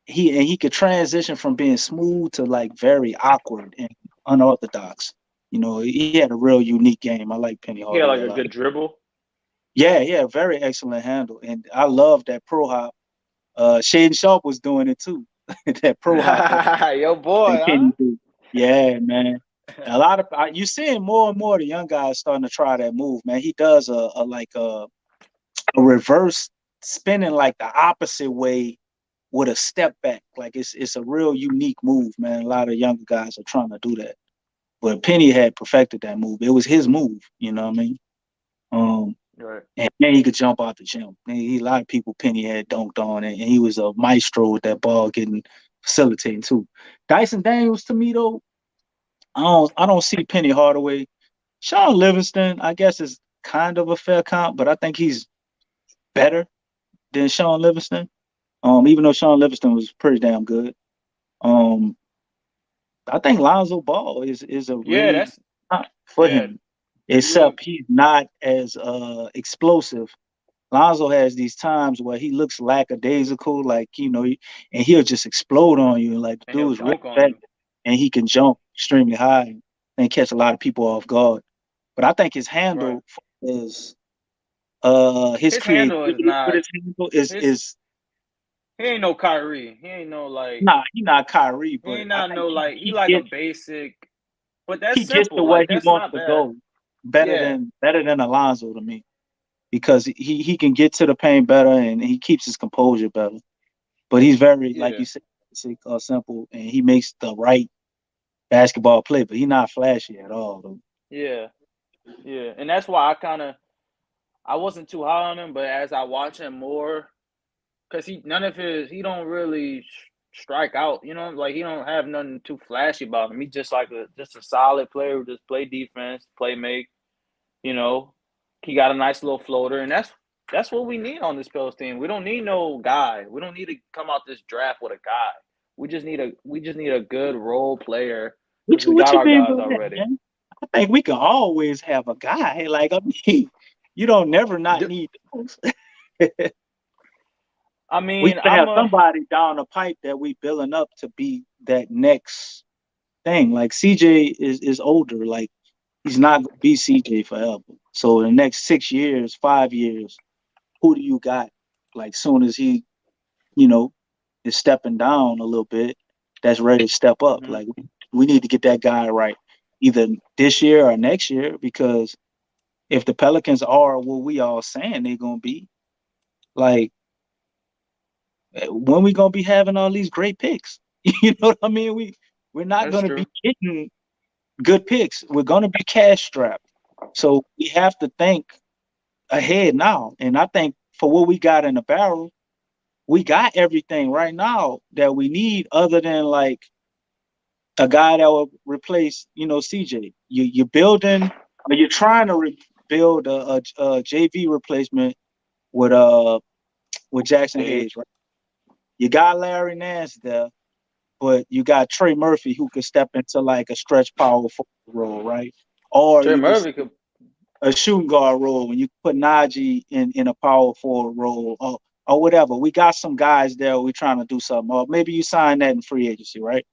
He could transition from being smooth to like very awkward and unorthodox. He had a real unique game. I like Penny He had Hardaway like a a lot. good dribble. Yeah, very excellent handle. And I love that pro hop. Shaden Sharp was doing it too. That pro hop Yo, boy, that huh? Penny do. Yeah, man. A lot of you seeing more and more of the young guys starting to try that move, man. He does a reverse spinning like the opposite way with a step back. Like it's a real unique move, man. A lot of younger guys are trying to do that. But Penny had perfected that move. It was his move, you know what I mean? Right. And then he could jump out the gym. A lot of people Penny had dunked on, and he was a maestro with that ball getting facilitating too. Dyson Daniels to me though, I don't see Penny Hardaway. Sean Livingston, I guess, is kind of a fair comp, but I think he's better than Sean Livingston. Even though Sean Livingston was pretty damn good. I think Lonzo Ball is a Yeah, really that's comp for yeah. him, You except he's not as explosive. Lonzo has these times where he looks lackadaisical, like and he'll just explode on you. Like the and he'll dude's really dunk on fast, you. and he can jump extremely high and catch a lot of people off guard. But I think his Right. handle is his His handle is creativity with not his handle is his. is He ain't no Kyrie. He ain't no like. nah, he not Kyrie, He but ain't I not think no like. He he like a gets basic, but that's he gets to simple. where Like he that's wants not to bad. go better Yeah. than Alonzo to me, because he can get to the paint better and he keeps his composure better. But he's very, like Yeah. you said, basic, simple, and he makes the right basketball play. But he's not flashy at all, though. Yeah. Yeah. And that's why I wasn't too high on him, but as I watch him more, because he don't really strike out. Like he don't have nothing too flashy about him. He's just like a solid player who just play defense, play make. You know, he got a nice little floater, and that's what we need on this Pels team. We don't need no guy. We don't need to come out this draft with a guy. We just need a good role player because we What got you our mean guys by that, already. man? I think we can always have a guy. Like, I mean, you don't never not D- need those. I We mean, should have somebody down the pipe that we building up to be that next thing. Like CJ is older. Like he's not gonna be CJ forever. So in the next 6 years, 5 years, who do you got? Like soon as he, you know, is stepping down a little bit, that's ready to step up. Mhm. Like we need to get that guy right, either this year or next year, because if the Pelicans are what we all saying they're gonna be, like when we gonna be having all these great picks? You know what I mean? We're not That's gonna be true. getting good picks. We're gonna be cash strapped. So we have to think ahead now. And I think for what we got in the barrel, we got everything right now that we need, other than like a guy that will replace, CJ. You're building, or you're trying to build a JV replacement with Jackson Hayes. Hayes, right? You got Larry Nance there, but you got Trey Murphy who could step into like a stretch power forward role, right? Or Trey you could Murphy could. a shooting guard role when you put Najee in a power forward role, or whatever. We got some guys there. We're trying to do something. Or maybe you sign that in free agency, right?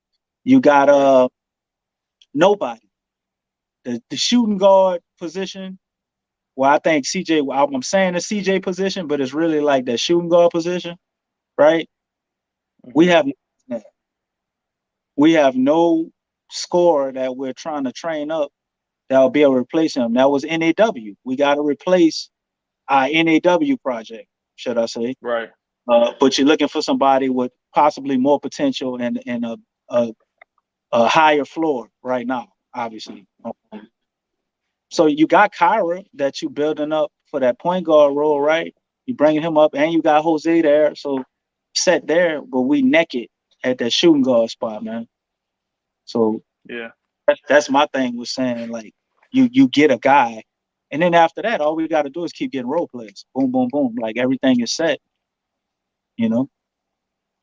You got nobody. The shooting guard position. Well, I think CJ. I'm saying the CJ position, but it's really like that shooting guard position, right? We have we have no scorer that we're trying to train up that will be able to replace him. That was NAW. We got to replace our NAW project, should I say? Right. But you're looking for somebody with possibly more potential and a higher floor right now, obviously. So you got Kyra that you building up for that point guard role, right? You bringing him up, and you got Jose there, so set there. But we naked at that shooting guard spot, man. So Yeah. that's my thing with saying, like, you get a guy, and then after that, all we got to do is keep getting role plays. Boom, boom, boom. Like everything is set,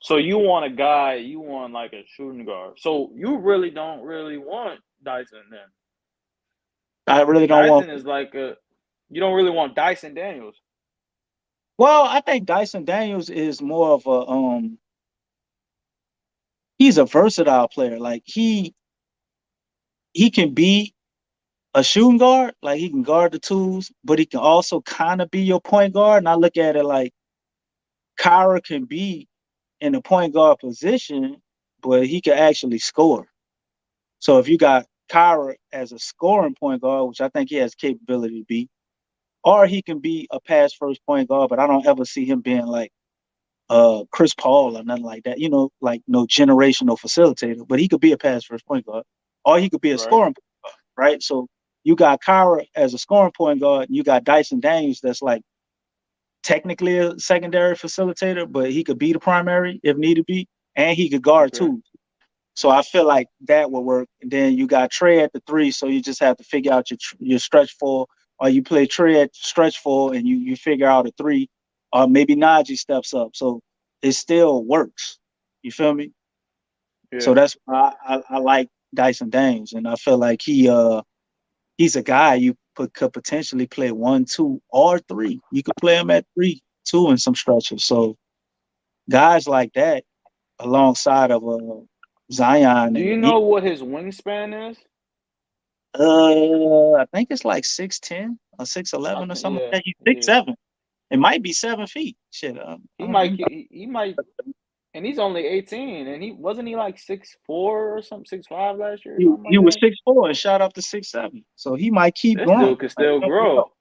So you want a guy, you want like a shooting guard. So you really don't really want Dyson then. I really don't Dyson want. is like you don't really want Dyson Daniels. Well, I think Dyson Daniels is more of he's a versatile player. Like he can be a shooting guard, like he can guard the tools, but he can also kind of be your point guard. And I look at it like Kyra can be in the point guard position, but he can actually score. So if you got Kyra as a scoring point guard, which I think he has capability to be, or he can be a pass first point guard, but I don't ever see him being like Chris Paul or nothing like that, like no generational facilitator, but he could be a pass first point guard, or he could be a Right. scoring point guard, right? So you got Kyra as a scoring point guard, and you got Dyson Daniels that's like technically a secondary facilitator, but he could be the primary if need be, and he could guard Okay. too. So I feel like that will work. And then you got Trey at the 3, so you just have to figure out your stretch 4, or you play Trey at stretch 4 and you figure out a 3, or maybe Najee steps up. So it still works. You feel me? Yeah. So that's why I like Dyson Daniels, and I feel like he's a guy you could potentially play 1, 2, or 3. You could play him at 3, 2 in some stretches. So guys like that alongside of Zion Do you and know what his wingspan is? I think it's like 6'10" or 6'11" or something like Yeah. that. He's Yeah. 6'7". It might be 7 feet. Shit. He might, and he's only 18, and he wasn't he like 6'4" or something, 6'5" last year or something He like was that. 6'4" and shot up to 6'7". So he might keep This growing. dude could still grow.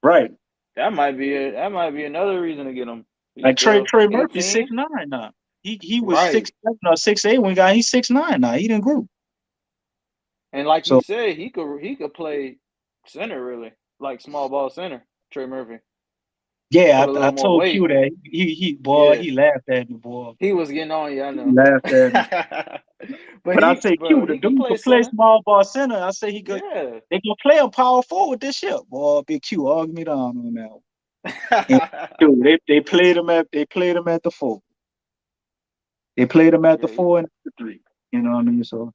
Right. That might be another reason to get him. He's Like Trey still Murphy, 18. 6'9" now. He was Right. 6'7" or 6'8" when he got. He's 6'9" now. He didn't grow. And like you So said, he could play center really, like small ball center. Trey Murphy yeah, put a I little more told Q weight. that Yeah, he laughed at me, boy. he was getting on you, I He know. laughed at me. But I say Q, the He could dude play could play center. small ball center. I say he could. Yeah. They can play him power forward this year. Boy, Big Q argue me down on that one. And, dude, they played him at the 4. They played him at the Yeah. 4 and the 3. You know what I mean? So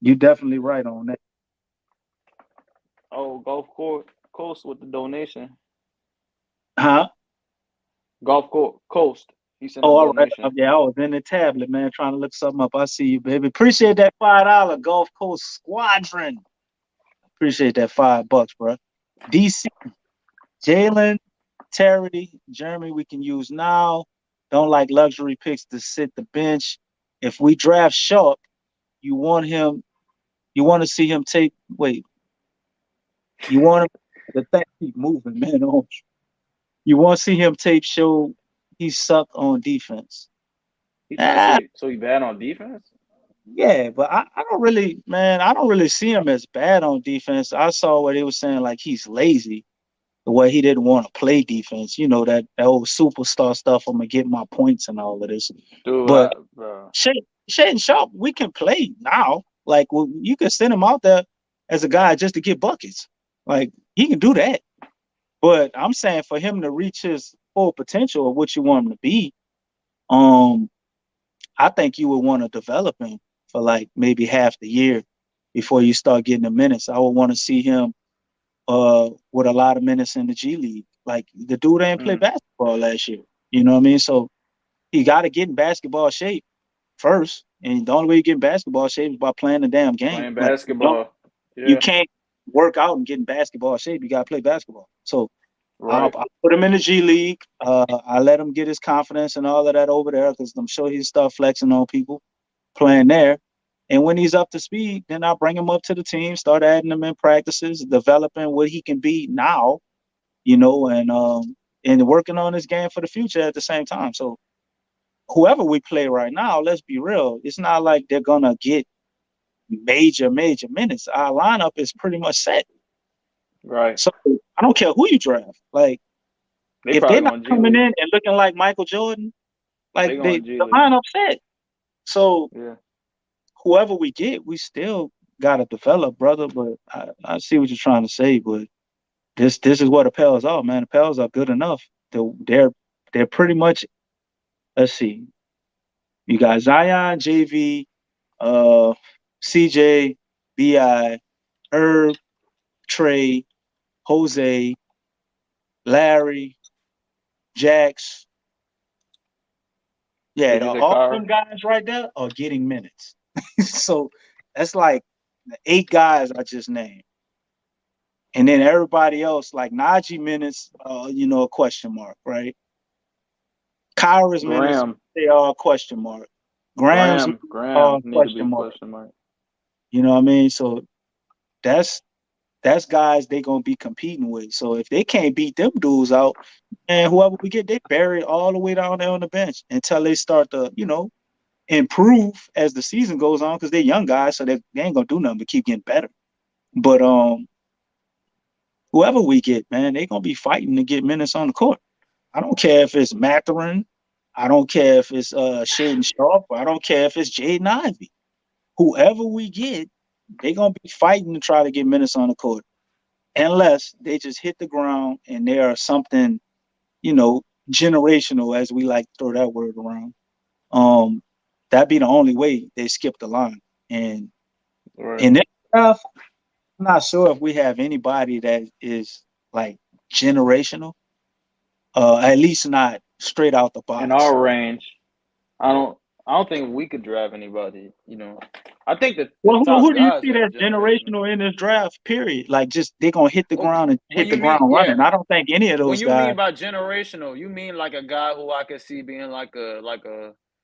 you're definitely right on that. Oh, Coast with the donation. Huh? Coast. He sent a Oh, all right. donation. Yeah, I was in the tablet, man, trying to look something up. I see you, baby. Appreciate that $5 Gulf Coast Squadron. Appreciate that $5, bro. DC, Jalen, Terry, Jeremy, we can use now. Don't like luxury picks to sit the bench. If we draft Sharp, you want to see him take. Wait, you want him. The thing keep moving, man. You want to see him tape show he sucked on defense. He trying to say so he bad on defense? Yeah, but I don't really see him as bad on defense. I saw what he was saying, like he's lazy. the way he didn't want to play defense. You know, that old superstar stuff. I'm gonna get my points and all of this. Dude, But bro. Shaden Sharp, we can play now. Like, well, you can send him out there as a guy just to get buckets. Like, he can do that. But I'm saying for him to reach his full potential of what you want him to be, I think you would want to develop him for like maybe half the year before you start getting the minutes. I would want to see him with a lot of minutes in the G League. Like, the dude ain't play basketball last year. You know what I mean? So he got to get in basketball shape first. And the only way you get in basketball shape is by playing the damn game. Playing Like, basketball. you can't work out and get in basketball shape. You got to play basketball. So Right. I'll put him in the G League. I let him get his confidence and all of that over there because I'm sure he'll start flexing on people playing there. And when he's up to speed, then I'll bring him up to the team, start adding him in practices, developing what he can be now, you know, and working on his game for the future at the same time. So whoever we play right now, let's be real, it's not like they're going to get major minutes. Our lineup is pretty much set. Right. So I don't care who you draft. Like, if they're not coming in and looking like Michael Jordan, like the lineup set. So whoever we get, we still got to develop, brother. But I see what you're trying to say. But this is what the Pels are, man. The Pels are good enough. They're pretty much. Let's see. You got Zion, JV, CJ, Bi, Herb, Trey, Jose, Larry, Jax. Yeah, all them guys right there are getting minutes. So that's like the 8 guys I just named. And then everybody else, like Najee minutes, you know, a question mark, right? Kyra's minutes, they are a question mark. Graham's Graham need question to be mark. question mark. You know what I mean? So that's guys they gonna be competing with. So if they can't beat them dudes out, and whoever we get, they bury it all the way down there on the bench until they start to, you know, improve as the season goes on, because they're young guys, so they ain't gonna do nothing but keep getting better. But whoever we get, man, they gonna be fighting to get minutes on the court. I don't care if it's Mathurin, I don't care if it's Shaden Sharp, I don't care if it's Jaden Ivey. Whoever we get, they gonna be fighting to try to get minutes on the court, unless they just hit the ground and they are something, you know, generational, as we like to throw that word around. That'd be the only way they skip the line. And in this stuff, I'm not sure if we have anybody that is like generational. At least not straight out the box. In our range, I don't think we could draft anybody. You know, I think that. Well, who do you see that's generational in this draft? Period. Like, just they're gonna hit the ground and hit the ground running. I don't think any of those guys. When you mean by generational, you mean like a guy who I could see being like a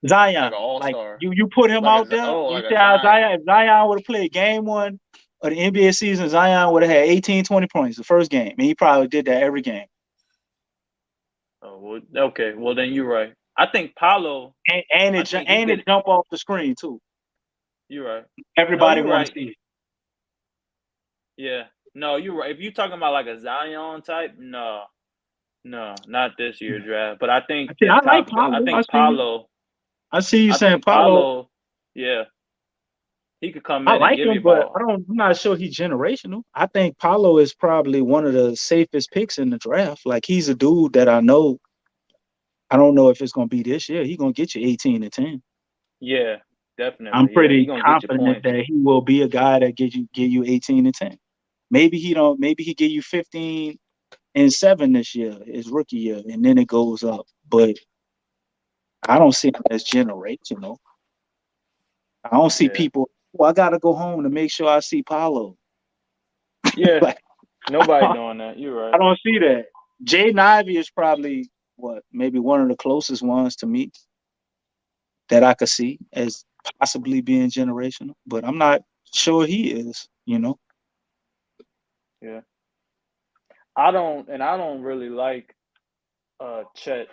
Zion, like an all-star. Like you put him out there. You see how Zion, if Zion would have played game 1 of the NBA season, Zion would have had 18, 20 points the first game, and he probably did that every game. Oh, well, okay. Well, then you're right. I think Paolo and it jump off the screen too. You're right. Everybody wants to see it. Yeah. No, you're right. If you're talking about like a Zion type, no, not this year draft. But I think I like Paolo. I think Paolo. I see you saying Paolo. Yeah. He could come in. I like and give him, but I'm not sure he's generational. I think Paolo is probably one of the safest picks in the draft. Like, he's a dude that I know. I don't know if it's gonna be this year. He's gonna get you 18 and 10. Yeah, definitely. I'm pretty confident that he will be a guy that give you 18 and 10. Maybe he don't. Maybe he give you 15 and 7 this year, his rookie year, and then it goes up. But I don't see him as generational. I don't see people. Well, I gotta go home to make sure I see Paolo. Yeah, nobody doing that. You're right. I don't see that. Jaden Ivey is probably maybe one of the closest ones to me that I could see as possibly being generational, but I'm not sure he is. You know. Yeah. I don't really like Chet.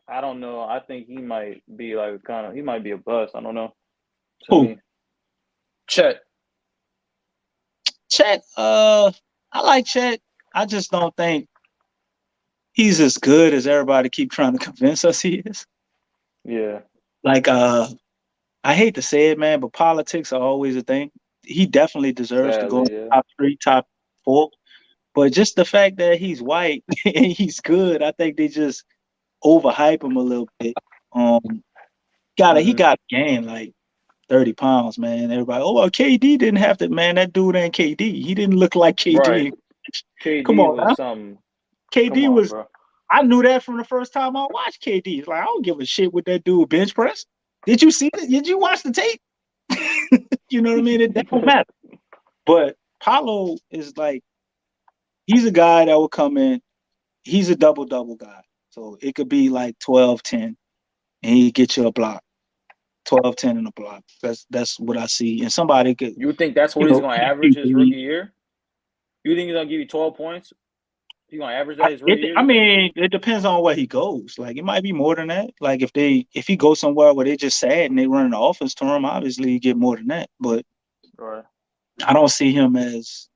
I don't know. I think he might be like he might be a bust. I don't know. Who? Chet. I like Chet. I just don't think he's as good as everybody keep trying to convince us he is. Yeah. Like, I hate to say it, man, but politics are always a thing. He definitely deserves to go in Sadly, the yeah. top 3, top 4. But just the fact that he's white and he's good, I think they just overhype him a little bit. He Mm-hmm. got to gain like 30 pounds, man. Everybody, oh, well, KD didn't have to, man. That dude ain't KD. He didn't look like Right. KD. Come KD on, was now. something. Come KD on, was, bro. I knew that from the first time I watched KD. It's like, I don't give a shit what that dude bench press. Did you see it? Did you watch the tape? You know what I mean? That don't matter. But Paolo is like, he's a guy that will come in. He's a double-double guy. So it could be like 12-10, and he get you a block. 12-10 in a block. That's what I see. And somebody could, You think that's you what he's know, going to average his rookie year? You think he's going to give you 12 points? He's going to average that his rookie year? I mean, it depends on where he goes. Like, it might be more than that. Like, if he goes somewhere where they just sad and they run the offense to him, obviously you get more than that. But Right. I don't see him as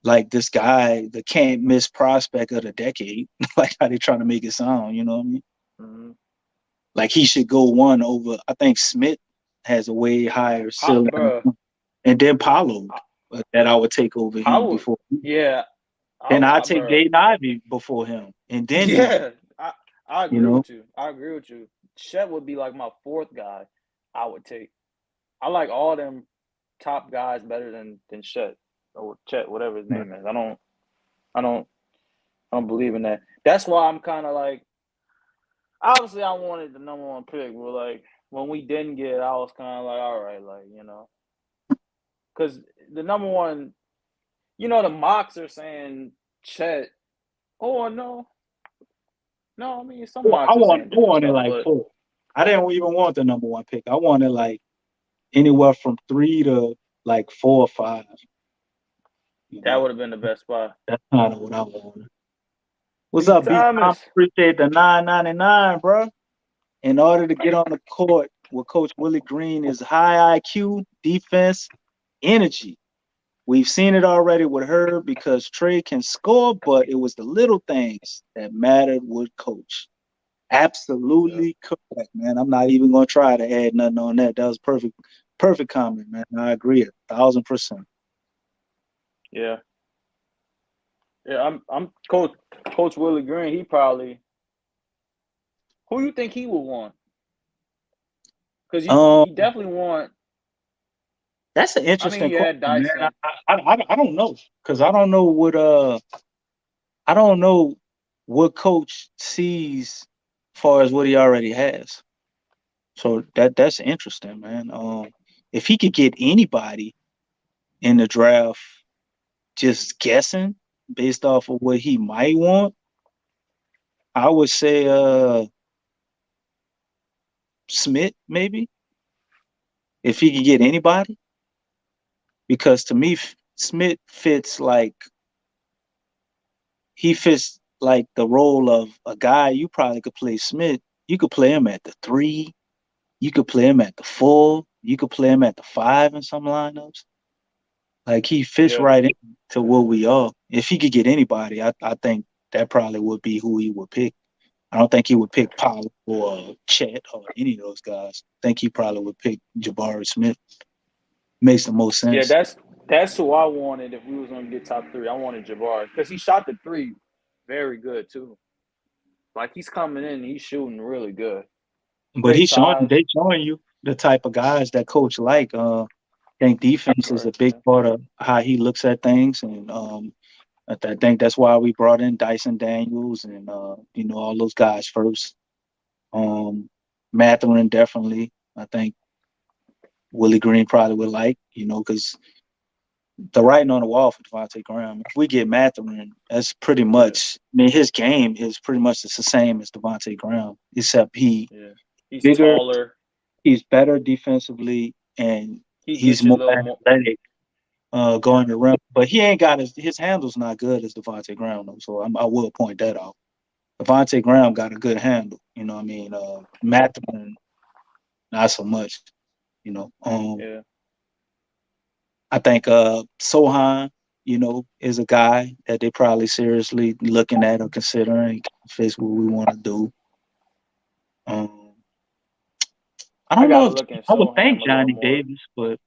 like this guy, the can't miss prospect of the decade, like how they trying to make it sound. You know what I mean? Mm-hmm. Like he should go one over. I think Smith has a way higher ceiling, Bro, and then Paolo that I would take over him would, before. yeah. Then I take Bro. Jaden Ivey before him, and then Yeah. I you agree know. with you. I agree with you. Chet would be like my 4th guy I would take. I like all them top guys better than Chet or Chet, whatever his name is. I don't believe in that. That's why I'm kind of like, obviously I wanted the number 1 pick, but like when we didn't get it, I was kind of like, all right, like, you know, because the number 1, you know, the mocks are saying Chet. Oh no, I mean some Well, mocks are saying I different wanted stuff, like but 4. I didn't even want the number 1 pick. I wanted like anywhere from 3 to like 4 or 5. You that know, would have been the best spot. that's kind of what I wanted. What's B. up, B Tom? Thomas. Appreciate the $9.99, bro. In order to get on the court with Coach Willie Green is high IQ, defense, energy. We've seen it already with her because Trey can score, but it was the little things that mattered with Coach. Absolutely correct, man. I'm not even gonna try to add nothing on that. That was perfect comment, man. I agree 1,000%. Yeah. Yeah, I'm Coach Willie Green. He probably, who you think he would want? Because he definitely want. That's an I mean, interesting you question, had man. Dyson. I don't know because I don't know what Coach sees as far as what he already has. So that's interesting, man. If he could get anybody in the draft, just guessing based off of what he might want, I would say Smith maybe if he could get anybody, because to me Smith fits like the role of a guy you probably could play Smith. You could play him at the 3, you could play him at the 4, you could play him at the 5 in some lineups. Like he fits Yeah. right into what we are. If he could get anybody, I think that probably would be who he would pick. I don't think he would pick Powell or Chet or any of those guys. I think he probably would pick Jabari Smith. Makes the most Yeah, sense. that's who I wanted if we was gonna get top 3. I wanted Jabari because he shot the 3 very good too. Like he's coming in, he's shooting really good. But Great size. they showing you the type of guys that coach like. I think defense is Right. a big part of how he looks at things, and I think that's why we brought in Dyson Daniels and all those guys first. Matherin definitely. I think Willie Green probably would like, because the writing on the wall for Devontae Graham. If we get Matherin, that's pretty much. I mean, his game is pretty much the same as Devontae Graham, except He's bigger, taller. he's better defensively, and He he's gets you a more little more. athletic going to rim. But he ain't got his handle's not good as Devontae Graham though. So I will point that out. Devontae Graham got a good handle. You know what I mean? Matherin, not so much. Yeah. I think Sohan is a guy that they probably seriously looking at or considering fits what we want to do. I I don't know gotta if look in I would think Soham a little Johnny more. Davis, but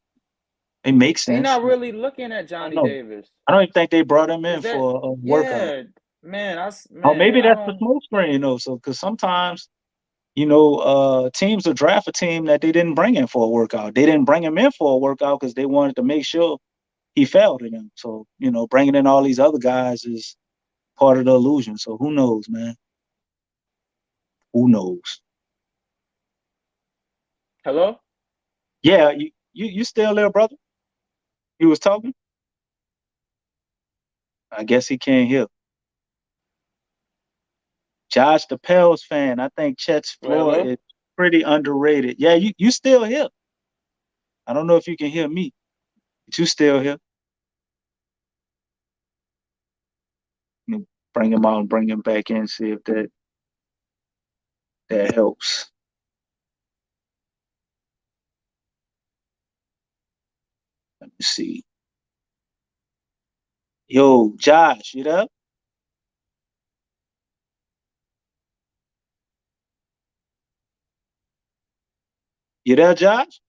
it makes They sense. not really looking at I don't Johnny know. Davis. I don't even think they brought him Is in that for a workout. yeah, man, Or maybe I that's the don't smoke screen though. So because sometimes teams will draft a team that they didn't bring in for a workout. They didn't bring him in for a workout because they wanted to make sure he fell to them. So bringing in all these other guys is part of the illusion. So who knows, man? Who knows? hello? Yeah, you still there, brother? You was talking? I guess he can't hear. Josh, the Pels fan. I think Chet's Well, floor hello? is pretty underrated. Yeah, you still here. I don't know if you can hear me, but you still here. Let me bring him out and bring him back in, see if that helps. Let me see. Yo, Josh, you there? You there, Josh?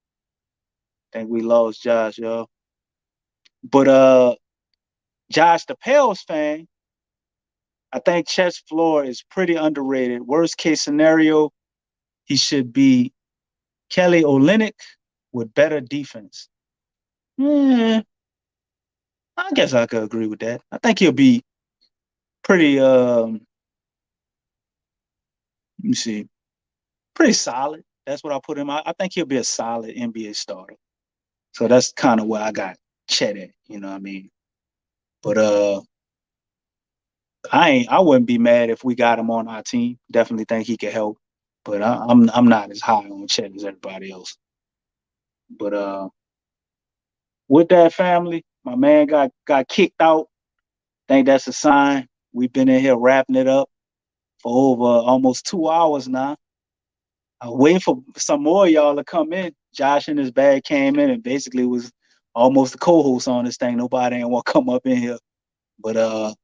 I think we lost Josh, y'all. But Josh, the Pels fan, I think Chet's floor is pretty underrated. Worst case scenario, he should be Kelly Olynyk with better defense. I guess I could agree with that. I think he'll be pretty let me see, pretty solid. That's what I put him. I think he'll be a solid NBA starter. So that's kind of where I got Chet at, you know what I mean? But I wouldn't be mad if we got him on our team. Definitely think he could help. But I'm not as high on Chet as everybody else. But with that, family, my man got kicked out. Think that's a sign. We've been in here wrapping it up for over almost 2 hours now. I'm waiting for some more of y'all to come in. Josh and his bag came in and basically was almost the co-host on this thing. Nobody ain't want to come up in here. But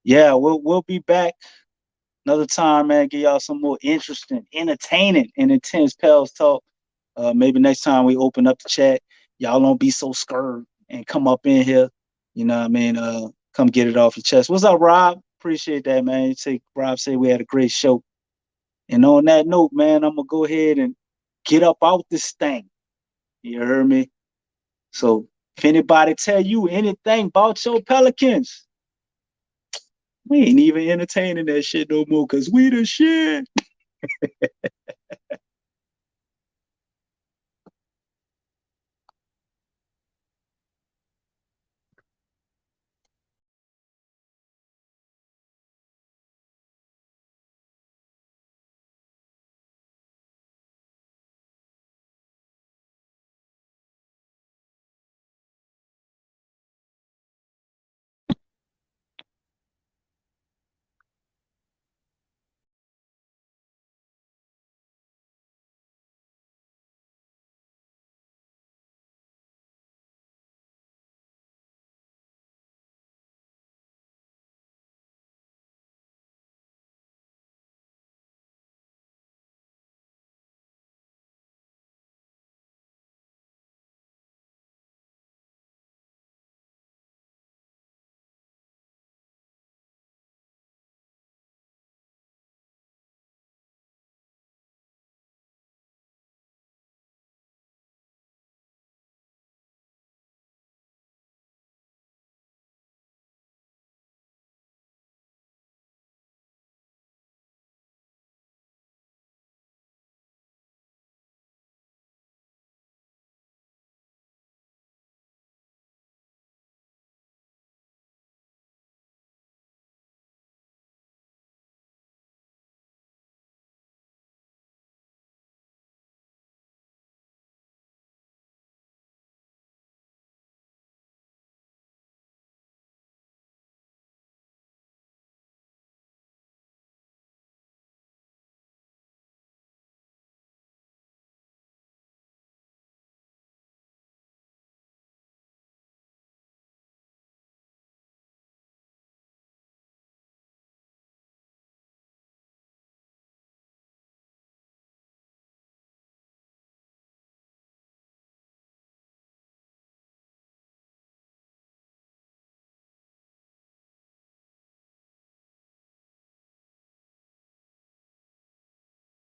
yeah, we'll be back another time, man. Give y'all some more interesting, entertaining, and intense Pels talk. Maybe next time we open up the chat, y'all don't be so scared and come up in here. You know what I mean? Come get it off your chest. What's up, Rob? Appreciate that, man. Rob said we had a great show. And on that note, man, I'm gonna go ahead and get up out this thing. You heard me? So if anybody tell you anything about your Pelicans, we ain't even entertaining that shit no more because we the shit.